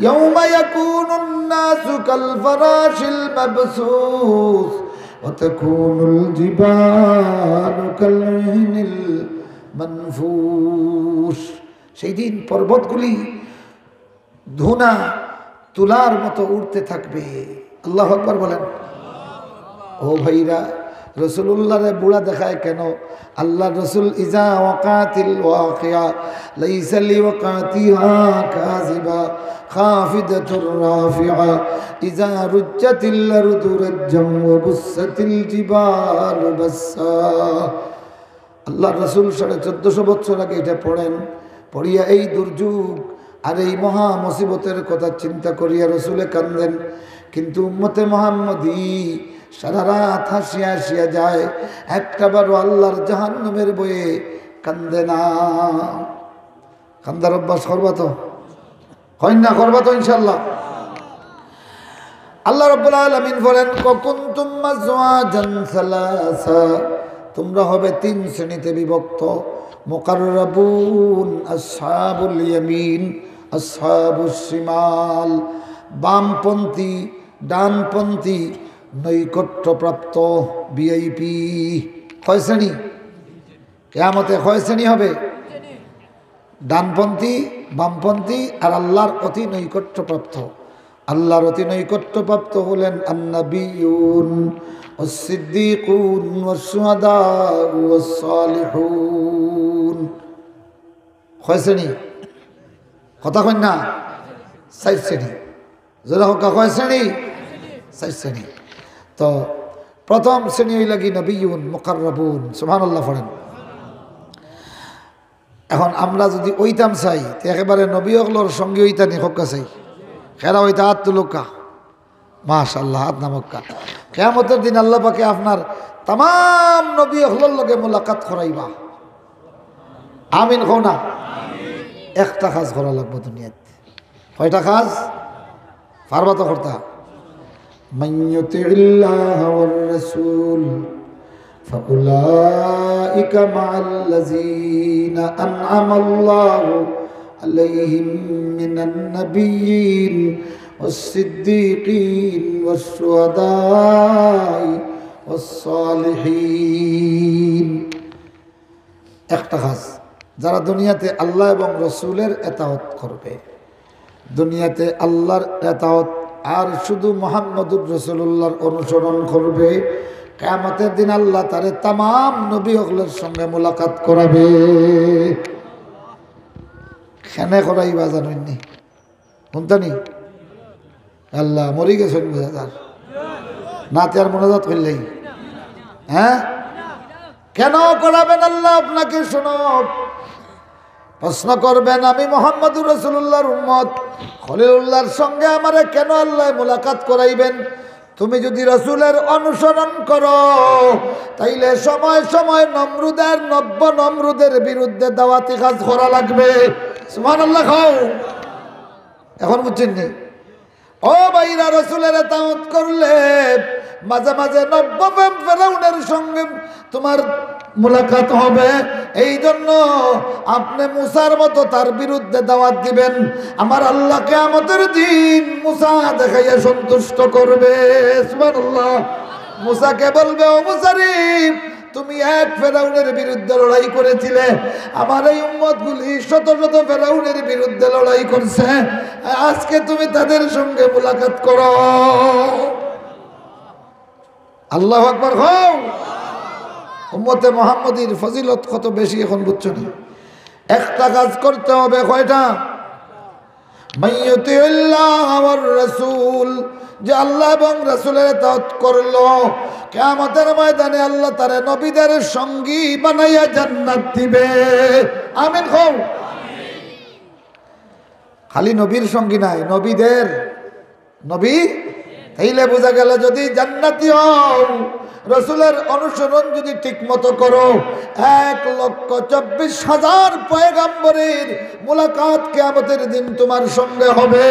ইয়াওমা ইয়াকুনুন নাসু কাল ফারাশিল মাবসুস ওয়া তাকুনুল জিবালু কাল ইহনিল মানফুস। সেই দিন পর্বতগুলি ধুনা তুলার মতো উঠতে থাকবে। আল্লাহু আকবার বলেন। ও ভাইরা, রাসূলুল্লাহরে বুড়া দেখায় কেন? আল্লাহ রসুল ইজা ওয়াকাতিল ওয়াকিয়া লাইসা লিওয়াকাতিহা কাযিবা খাফিদাতুর রাফিআ ইজা রুজ্জাতিল আরদু রাজ্জাম ওয়া বুসসাতিল জিবালু বাসসা। আল্লাহ রসুল 1450 বছর আগে এটা পড়েন, পড়িয়া এই দুর্যোগ আর এই মহা মুসিবতের কথা চিন্তা করিয়া রসুলে কান্দেন, কিন্তু উম্মতে মুহাম্মদী সারা রাত হাসিয়া হাসিয়া যায়, একটাবারও আল্লাহর জাহান্নামের বয়ে কান্দে না। কান্দার অভ্যাস করবা তো, হয় না? করবা তো ইনশাল্লাহ। আল্লাহ রাব্বুল আলামিন বলেন, কুনতুম আজওয়াজান সালাসা, তোমরা হবে তিন শ্রেণীতে বিভক্ত। মুকাররাবুন, আসহাবুল ইয়ামিন, আসহাবুস শিমাল, বামপন্থী, ডানপন্থী, নৈকট্যপ্রাপ্ত, ভিআইপি। কয় শ্রেণী? কিয়ামতে কয় শ্রেণী হবে? ডানপন্থী, বামপন্থী আর আল্লাহর অতি নৈকট্যপ্রাপ্ত। আল্লাহর অতি নৈকট্যপ্রাপ্ত হলেন আন্নাবিয়ুন, ওয়াস-সিদ্দীকুন, ওয়াস-শুহাদা, ওয়াস-সালিহুন। কয় শ্রেণী? কথা কই না? 4 শ্রেণী। যারা হোক, কয় শ্রেণী? 4 শ্রেণী। তো প্রথম শ্রেণী হইল কি? নবিয়ুন মুকাররাবুন। সুবহানাল্লাহ পড়েন। এখন আমরা যদি ওইতাম চাই, তো একেবারে নবী হকলোর সঙ্গে ওইতা নিখক্কা চাই। খেরা ওইটা হাত তুলুকা, মাশাআল্লাহ, হাত নামক্কা। কিয়ামতের দিন আল্লাহ পাকে আপনার তাম নবী হকলোর লগে মোলাকাত করাইবা। আমিন কও না? একটা কাজ করা লাগবে দুনিয়াতে। কয়টা কাজ? পারবা তো করতা? মান ইউতিল্লাহ ওয়ার রাসূল ফাউলাইকা মাআল্লাযীনা আন'আমাল্লাহু আলাইহিম মিনান নাবিয়্যিন ওয়াস-সিদ্দীকিন ওয়াস-শুহাদাই ওয়াস-সালিহিন। একটা কাজ, যারা দুনিয়াতে আল্লাহ এবং রসুলের এতাওয়াত করবে, দুনিয়াতে আল্লাহর এতাওয়াত আর শুধু মুহাম্মদুর রাসূলুল্লাহর অনুসরণ করবে, কিয়ামতের দিন আল্লাহ তারে তামাম নবী হকলের সঙ্গে মোলাকাত করাবে। খেনে করাইবা জানেননি? শুনতানি? আল্লাহ মরি গেছেন বুঝাদার না, তার মোনাজাত করলেই। হ্যাঁ, কেন করাবেন আল্লাহ আপনাকে? শোনো, প্রশ্ন করবেন, আমি মুহাম্মদুর রাসূলুল্লাহর উম্মত, খলিলুল্লাহর সঙ্গে আমারে কেন আল্লাহ মোলাকাত করাইবেন? তুমি যদি রাসূলের অনুসরণ করো, তাইলে সময় সময় নমরুদের বিরুদ্ধে দাওয়াতি কাজ করা লাগবে। সুবহানাল্লাহ খাও। এখন বুঝছেন নি? ও ভাইরা, রাসূলের ইতাআত করলে মাঝে মাঝে ফেরাউনের সঙ্গে তোমার মুলাকাত হবে। এই জন্য আপনি মুসার মতো তার বিরুদ্ধে দাওয়াত দিবেন। আমার আল্লাহ কিয়ামতের দিন মুসা দেখাইয়া সন্তুষ্ট করবে। সুবহানাল্লাহ। মুসাকে বলবে, ও মুসারে, তুমি এক ফেরাউনের বিরুদ্ধে লড়াই করেছিলে, আমার এই উম্মতগুলি শত শত ফেরাউনের বিরুদ্ধে লড়াই করছে, আজকে তুমি তাদের সঙ্গে মুলাকাত করো। আল্লাহু আকবার। হও। উম্মতে মুহাম্মদীর ফজিলত কত বেশি এখন বুঝছো না? একটা কাজ করতে হবে। কয়টা? মাইয়ুতিল্লাহ ওয়ার রাসূল, যে আল্লাহ এবং রাসূলের ইতাআত করলো, কিয়ামতের ময়দানে আল্লাহ তারে নবীদের সঙ্গী বানাইয়া জান্নাত দিবে। আমিন কও। খালি নবীর সঙ্গী নাই, নবীদের নবী। তাইলে বোঝা গেল, যদি জান্নাতি হও, রাসূলের অনুসরণ যদি ঠিক মতো করো, 1,24,000 পয়গম্বরের মুলাকাত কিয়ামতের দিন তোমার সঙ্গে হবে।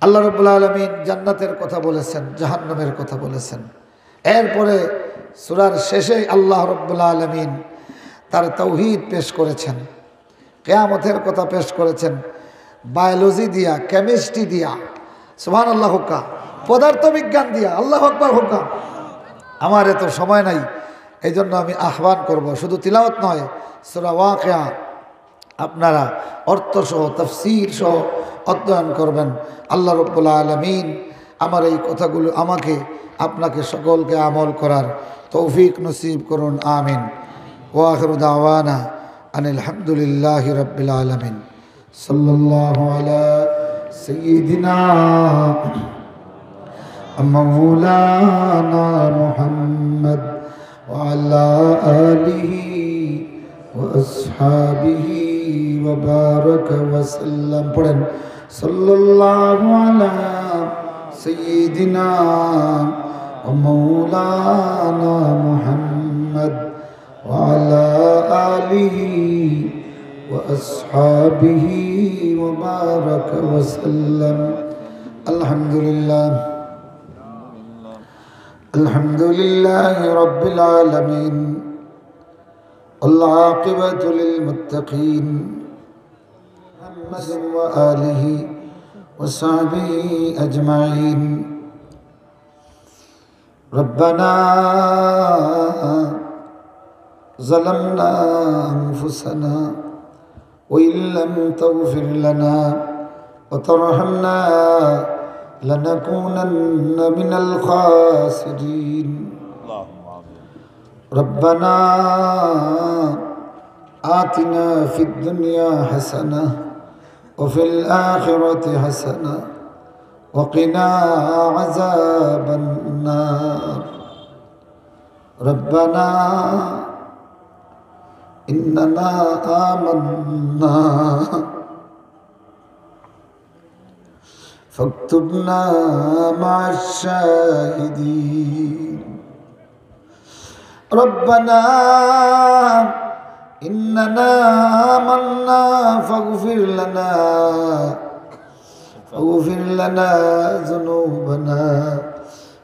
আল্লাহ রাব্বুল আলামিন জান্নাতের কথা বলেছেন, জাহান্নামের কথা বলেছেন। এরপরে সূরার শেষে আল্লাহ রাব্বুল আলামিন তার তাওহীদ পেশ করেছেন, কিয়ামতের কথা পেশ করেছেন, বায়োলজি দিয়া, কেমিস্ট্রি দিয়া, সুবহানাল্লাহ হুক্কা, পদার্থবিজ্ঞান দিয়া। আল্লাহু আকবার হুক্কা। আমার এত সময় নাই, এই জন্য আমি আহ্বান করব, শুধু তিলাওয়াত নয়, সূরা ওয়াকিয়া আপনারা অর্থসহ তাফসীর সহ অধ্যয়ন করবেন। আল্লাহ রাব্বুল আলামিন আমার এই কথাগুলো আমাকে আপনাকে সকলকে আমল করার তৌফিক নসিব করুন। আমিন। ওয়া আখিরু দাওয়ানা আনিল হামদুলিল্লাহি রাব্বিল আলামিন। সাল্লাল্লাহু আলা সাইয়্যিদিনা মাওলানা মুহাম্মদ ওয়া আলা আলিহি وأصحابه وبارك وسلم صلى الله على سيدنا ومولانا محمد وعلى آله وأصحابه وبارك وسلم الحمد لله رب العالمين والعاقبة للمتقين محمد وآله وصحبه أجمعين ربنا ظلمنا أنفسنا وإن لم تغفر لنا وترحمنا لنكونن من الخاسرين ربنا آتنا في الدنيا حسنة وفي الآخرة حسنة وقنا عذاب النار ربنا إننا آمنا فاكتبنا مع الشاهدين ربنا إننا آمنا فاغفر لنا ذنوبنا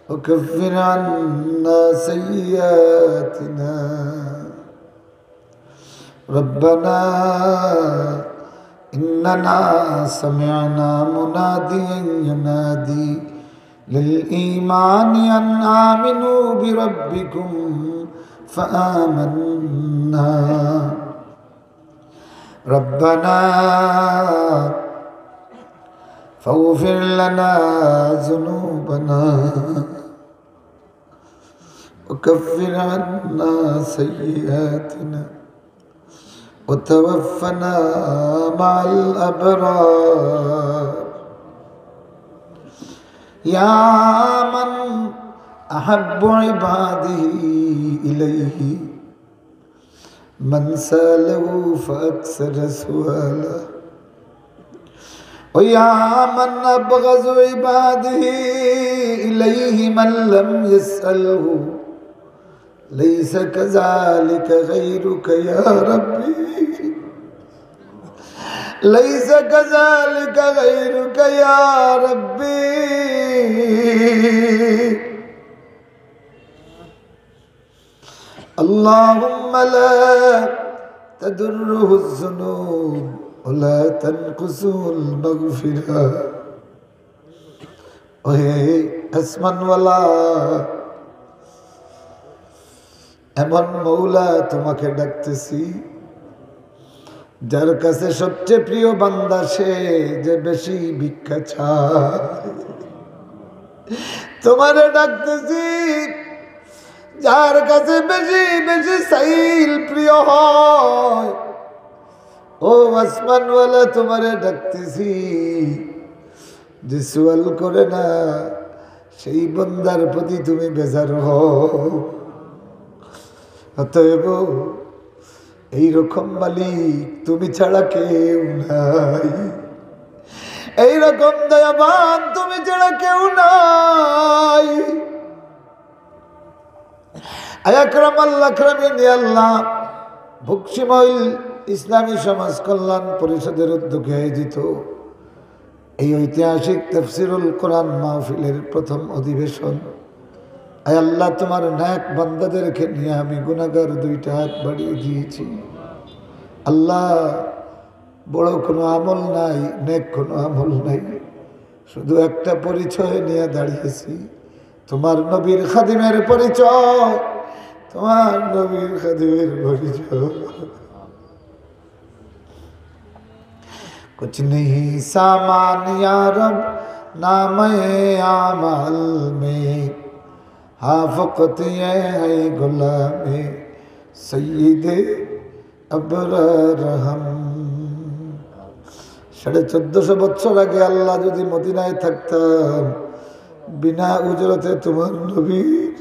وكفر عنا سيئاتنا ربنا إننا سمعنا مناديا ينادي للإيمان أن آمنوا بربكم فآمنا ربنا فاغفر لنا ذنوبنا وكفر عنا سيئاتنا وتوفنا مع الأبرار يا من أحب عباده إليه من سأله فأكثر سؤاله ويا من أبغض عباده إليه من لم يسأله ليس كذلك غيرك يا ربي ليس كذلك غيرك يا ربي اللهم لا تدره الذنوب ولا تنقصه المغفرة ওহে আসমানওয়ালা এমন মৌলা তোমাকে ডাকতেছি যার কাছে সবচেয়ে প্রিয় বান্দা সে যে বেশি ভিক্ষা চায় তোমারে ডাকতেছি যার কাছে বেশি বেশি সাইল প্রিয় হয় ও আসমানওয়ালা তোমারে ডাকতেছি যে সওয়াল করে না সেই বান্দার প্রতি তুমি বেজার হও অতএব এইরকম মালিক তুমি ছাড়া কেউ নাই এইরকম দয়াবান তুমি ছাড়া কেউ নাই আকরামাল আকরামিন ইয়া আল্লাহ বকশিময় ইসলামী সমাজ কল্যাণ পরিষদের উদ্যোগে আয়োজিত এই ঐতিহাসিক তাফসীরুল কোরআন মাহফিলের প্রথম অধিবেশন আয় আল্লাহ তোমার নেক বান্দাদেরকে নিয়ে আমি গুনাহগার দুইটা হাত বাড়িয়ে দিয়েছি আল্লাহ বড় কোনো আমল নাই নেক কোনো আমল নাই শুধু একটা পরিচয় নিয়ে দাঁড়িয়েছি তোমার নবীর খাদিমের পরিচয় তোমার নবীর খাদিমের পরিচয় कुछ नहीं सामान या रब नाम आमल में हाँ फ़क़त ये है गुलाम सय्यद अबरार हम 1450 বছর আগে আল্লাহ যদি মদিনায় থাকতাম বিনা উজরতে তোমার নবীর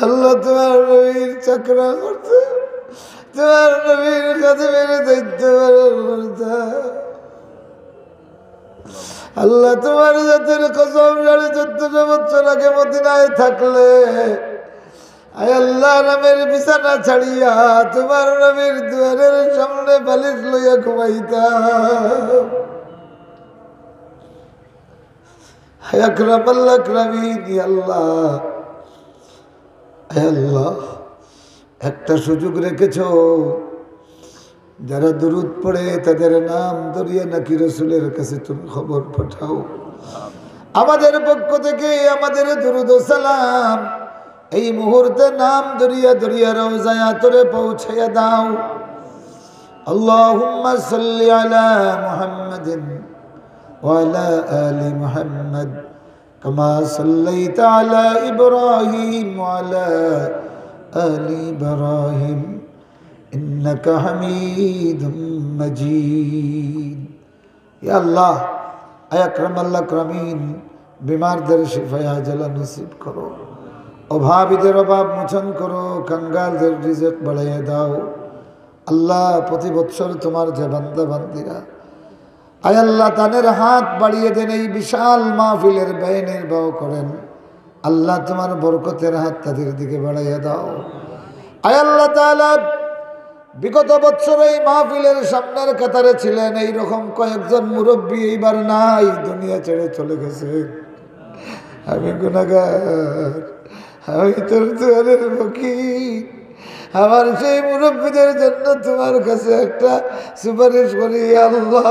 আল্লাহ তোমার নবীর চাকরা করতে তোমার নবীর খাদেমের দায়িত্ব পালন করতাম। আল্লাহ তোমার জাতের কসম 14.5 বছর আগে মদিনায় থাকলে আয় আল্লাহ নামের বিছানা ছাড়িয়া তোমার নবীর দুয়ারের সামনে বালিশ লইয়া ঘুমাইতাম। হায় আকরামাল আকরামিন, আল্লাহ আল্লাহ একটা সুযোগ রেখেছ, যারা দুরূদ পড়ে তাদের নাম ধরিয়া নাকি রাসূলের কাছে তুমি খবর পাঠাও। আমাদের পক্ষ থেকে আমাদের দুরূদ ও সালাম এই মুহূর্তে নাম ধরিয়া ধরিয়া রওজায়ে আতরে পৌঁছাইয়া দাও। আল্লাহুম্মা সাল্লি আলা মুহাম্মাদিন ওয়া আলা আলি মুহাম্মাদ কামা সাল্লাইতা আলা ইব্রাহিম ওয়া আলা আলি ইব্রাহিম ইন্নাকা হামিদুম মাজিদ। ইয়া আল্লাহ, আয় আকরামাল আকরামিন, বিমারদের শিফা আজলা নসিব করো, অভাবীদের অভাব মোচন করো, কাঙ্গালদের রিজিক বাড়াইয়া দাও। আল্লাহ, প্রতি বৎসর তোমার যে বান্দা বান্দিরা আয় আল্লাহ তাদের হাত বাড়িয়ে দেন, এই বিশাল মাহফিলের ব্যয় নির্বাহ করেন। আল্লাহ তোমার বরকতের হাত তাদের দিকে বাড়াইয়া দাও। আয় আল্লাহ তাআলা, বিগত বছর এই মাহফিলের সামনের কাতারে ছিলেন এইরকম কয়েকজন মুরব্বী এইবার নাই, দুনিয়া ছেড়ে চলে গেছে। আমি গুনাহগার, আমি তোর দুয়ারের ফকির। আমার সেই মুরব্বীদের জন্য তোমার কাছে একটা সুপারিশ করি। আল্লাহ,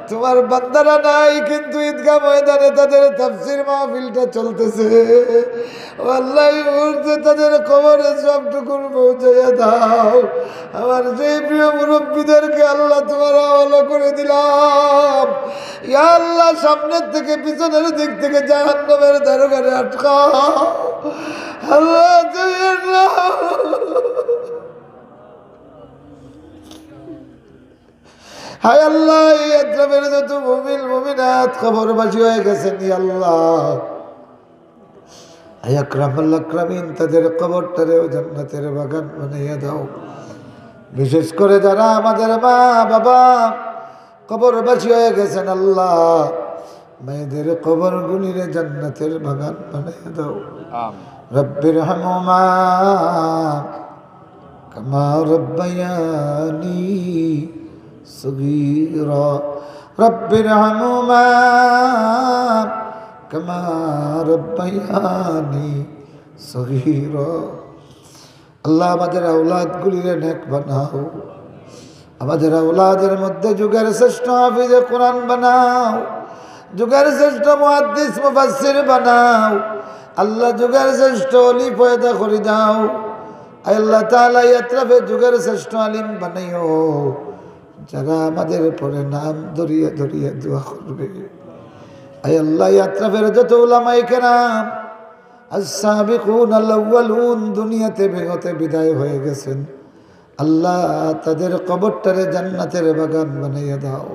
তোমার বান্দারা নাই কিন্তু ঈদগাহ ময়দানে তাদের তাফসীর মাহফিলটা চলতেছে। আল্লাহ, এই মুহূর্তে তাদের কবরে সবটুকুন পৌঁছাইয়া দাও। আমার সেই প্রিয় মুরব্বীদেরকে আল্লাহ তোমার হাওয়ালা করে দিলাম। ইয়া আল্লাহ, সামনের থেকে পিছনের দিক থেকে জাহান্নামের দ্বারকারে আটকাও। আল্লাহ, হায় আল্লাহ, এই আত্রাফের যত মুমিন মুমিনাত খবরবাসী হয়ে গেছেন, ইয়া আল্লাহ আয় আকরামাল আকরামিন, তাদের কবরটারেও জান্নাতের বাগান বানাইয়া দাও। বিশেষ করে যারা আমাদের মা বাবা কবরবাসী হয়ে গেছেন, আল্লাহ মেয়েদের কবর গুলিরে জান্নাতের বাগান বানাইয়া দাও। রব্বির হামহুমা কামা রব্বায়ানি সগীরা, রব্বির হামহুমা কামা রব্বায়ানি সগীরা। আল্লাহ, আমাদের আওলাদগুলিরে নেক বানাও। আমাদের আওলাদের মধ্যে যুগের শ্রেষ্ঠ হাফিজে কোরআন বানাও, যুগের শ্রেষ্ঠ মুহাদ্দিস মুফাসসির বানাও। আল্লাহ, যুগের শ্রেষ্ঠ ওলি পয়দা করে দাও। আল্লাহ তাআলা ইয়াত্রাফে যুগের শ্রেষ্ঠ আলিম বানাইও, যারা আমাদের পরে নাম ধরিয়ে ধরিয়ে দোয়া করবে। আয় আল্লাহ, ইয়াত্রাফের যত উলামায়ে কেরাম আস-সাবিকুন আল-আউয়ালুন দুনিয়াতে বেগতে বিদায় হয়ে গেছেন, আল্লাহ তাদের কবরটারে জান্নাতের বাগান বানাইয়া দাও।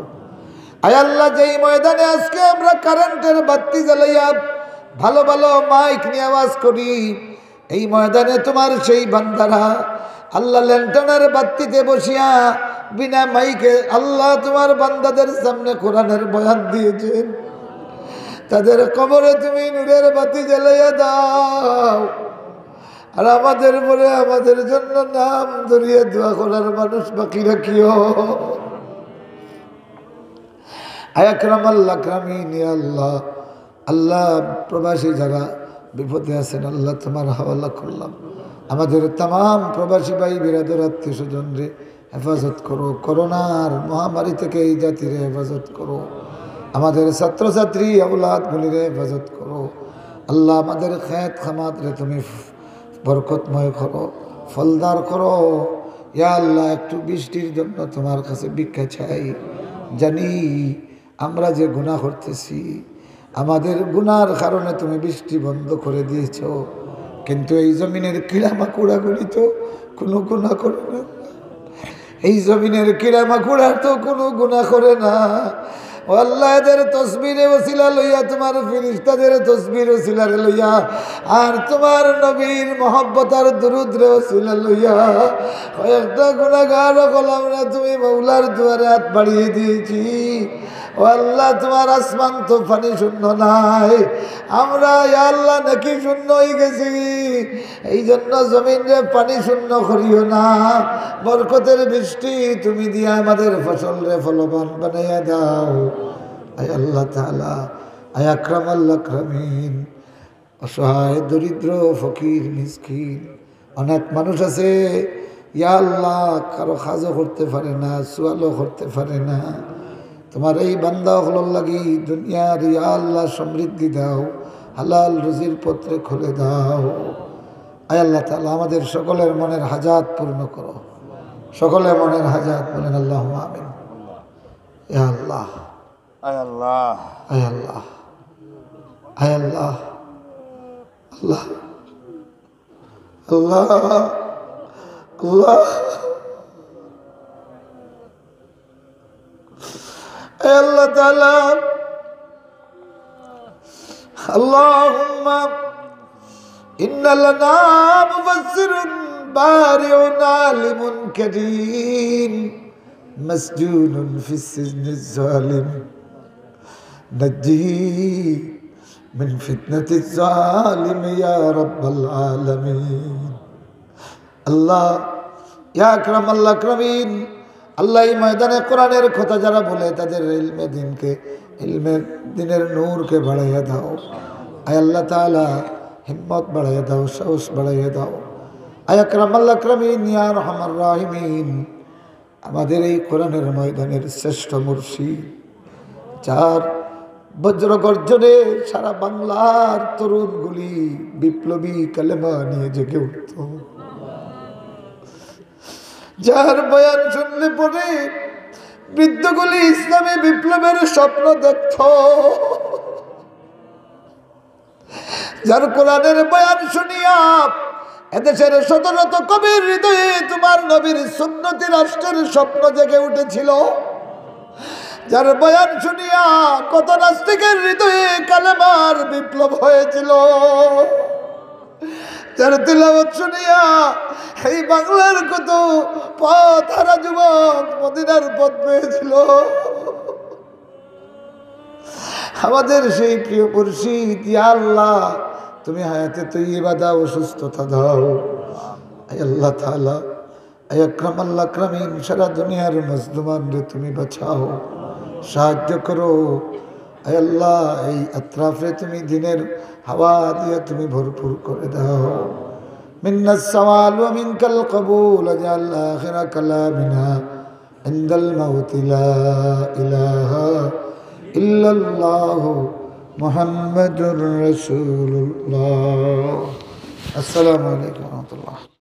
আয় আল্লাহ, যেই ময়দানে আজকে আমরা কারেন্টের বাতি জ্বালাইয়া ভালো ভালো মাইক নিয়ে আওয়াজ করি, এই ময়দানে তোমার সেই বান্দারা আল্লাহ ল্যান্টানের বাতিতে বসিয়া বিনা মাইকে আল্লাহ তোমার বান্দাদের সামনে কোরআনের বয়ান দিয়েছেন। তাদের কবরে তুমি নূরের বাতি জ্বালাইয়া দাও। আর আমাদের পরে আমাদের জন্য নাম ধরিয়ে দোয়া করার মানুষ বাকি রাখিও। আয় আকরামাল আকরামিন, ইয়া আল্লাহ। আল্লাহ, প্রবাসী যারা বিপদে আছেন, আল্লাহ তোমার হাওয়ালা করলাম। আমাদের তাম প্রবাসী ভাই বিরাদর আত্মীয় স্বজনরে হেফাজত করো, করোনার মহামারী থেকে এই জাতির হেফাজত করো। আমাদের ছাত্রছাত্রী আওলাদগুলিরে হেফাজত করো। আল্লাহ, আমাদের খেত খামাতরে তুমি বরকতময় করো, ফলদার করো। ইয়া আল্লাহ, একটু বৃষ্টির জন্য তোমার কাছে ভিক্ষা চাই। জানি আমরা যে গুনাহ করতেছি, আমাদের গুনার কারণে তুমি বৃষ্টি বন্ধ করে দিয়েছ, কিন্তু এই জমিনের কিড়ামাকুড়াগুলি তো কোনো গুনাহ করে না। এই জমিনের কিড়ামাকুড়ার তো কোনো গুনাহ করে না। ও আল্লাহ এদের তসবিরে ওসিলা লইয়া তোমার ফেরেশতাদের তসবির ওসিলা লইয়া আর তোমার নবীর মহব্বত আর দুরূদ রে ওসিলা লইয়া একটা গুনাহগার হল আমরা তুমি মাওলার দুয়ারে হাত বাড়িয়ে দিয়েছি ও আল্লাহ তোমার আসমান তো পানি শূন্য নাই আমরা ইয়া আল্লাহ নাকি শূন্য হয়ে গেছি এই জন্য জমিন রে পানি শূন্য করিও না বরকতের বৃষ্টি তুমি দিয়া আমাদের ফসল রে ফলবান বানাইয়া দাও আয় আল্লাহ তাআলা আয় আকরামাল আকরামিন অসহায় দরিদ্র ফকির মিসকিন অনেক মানুষ আছে ইয়া আল্লাহ কারো কাজও করতে পারে না সুয়ালও করতে পারে না তোমার এই বান্দা হলোর লাগি দুনিয়ার ইয়া আল্লাহ সমৃদ্ধি দাও হালাল রুজির পত্রে খুলে দাও আয় আল্লাহ তাআলা আমাদের সকলের মনের হাজাত পূর্ণ করো সকলের মনের হাজাত বলেন আল্লাহুম্মা আমিন ইয়া আল্লাহ আয় আল্লাহ আয় আল্লাহ আয় আল্লাহ আল্লাহ আল্লাহ আল্লাহ আয় আল্লাহ তাআলা আল্লাহুম্মা ইন্না লানা মুফাসসিরুন বারিউন আলিমুন কারীম مسجون في السجن الظالم نجيه من فتنة الظالم يا رب العالمين الله يا أكرم الأكرمين আল্লাহ এই ময়দানে কোরআনের কথা যারা বলে তাদের ইলমে দিনকে ইলমে দিনের নূরকে বাড়াইয়া দাও আয় আল্লাহ তাআলা হিম্মত বাড়াইয়া দাও সাহস বাড়াইয়া দাও আয় আকরামাল আকরামিন ইয়া আরহামার রাহিমিন আমাদের এই কোরআনের ময়দানের শ্রেষ্ঠ মুর্শিদ যার বজ্র গর্জনে সারা বাংলার তরুণগুলি বিপ্লবী কালেমা নিয়ে জেগে উঠত যার বয়ান শুনলে পরে বৃদ্ধগুলি ইসলামী বিপ্লবের স্বপ্ন দেখত যার কোরআনের বয়ান শুনিয়া এদেশের শত শত কবির হৃদয়ে তোমার নবীর সুন্নতি রাষ্ট্রের স্বপ্ন জেগে উঠেছিল যার বয়ান শুনিয়া কত নাস্তিকের হৃদয়ে কালেমার বিপ্লব হয়েছিল যার তিলাওয়াত শুনিয়া এই বাংলার কত পথ হারা যুবক মদিনার পথ পেয়েছিল আমাদের সেই প্রিয় মুর্শিদ ইয়া আল্লাহ তুমি হায়াতে তৈয়বা দাও সুস্থতা দাও আয় আল্লাহ তাআলা আয় আকরামাল আকরামিন সারা দুনিয়ার মজলুমান রে তুমি বাঁচাও সাহায্য করো আয় আল্লাহ এই আত্রাফে তুমি দিনের হাওয়া দিয়ে তুমি ভরপুর করে দাও মিন্নাস সাওয়াল ওয়া মিনকাল কবুল আজাল আখিরা কালামিনা ইনদাল মাউত লা ইলাহা ইল্লাল্লাহু মুহাম্মাদুর রাসূলুল্লাহ আসসালামু আলাইকুম ওয়া রাহমাতুল্লাহ।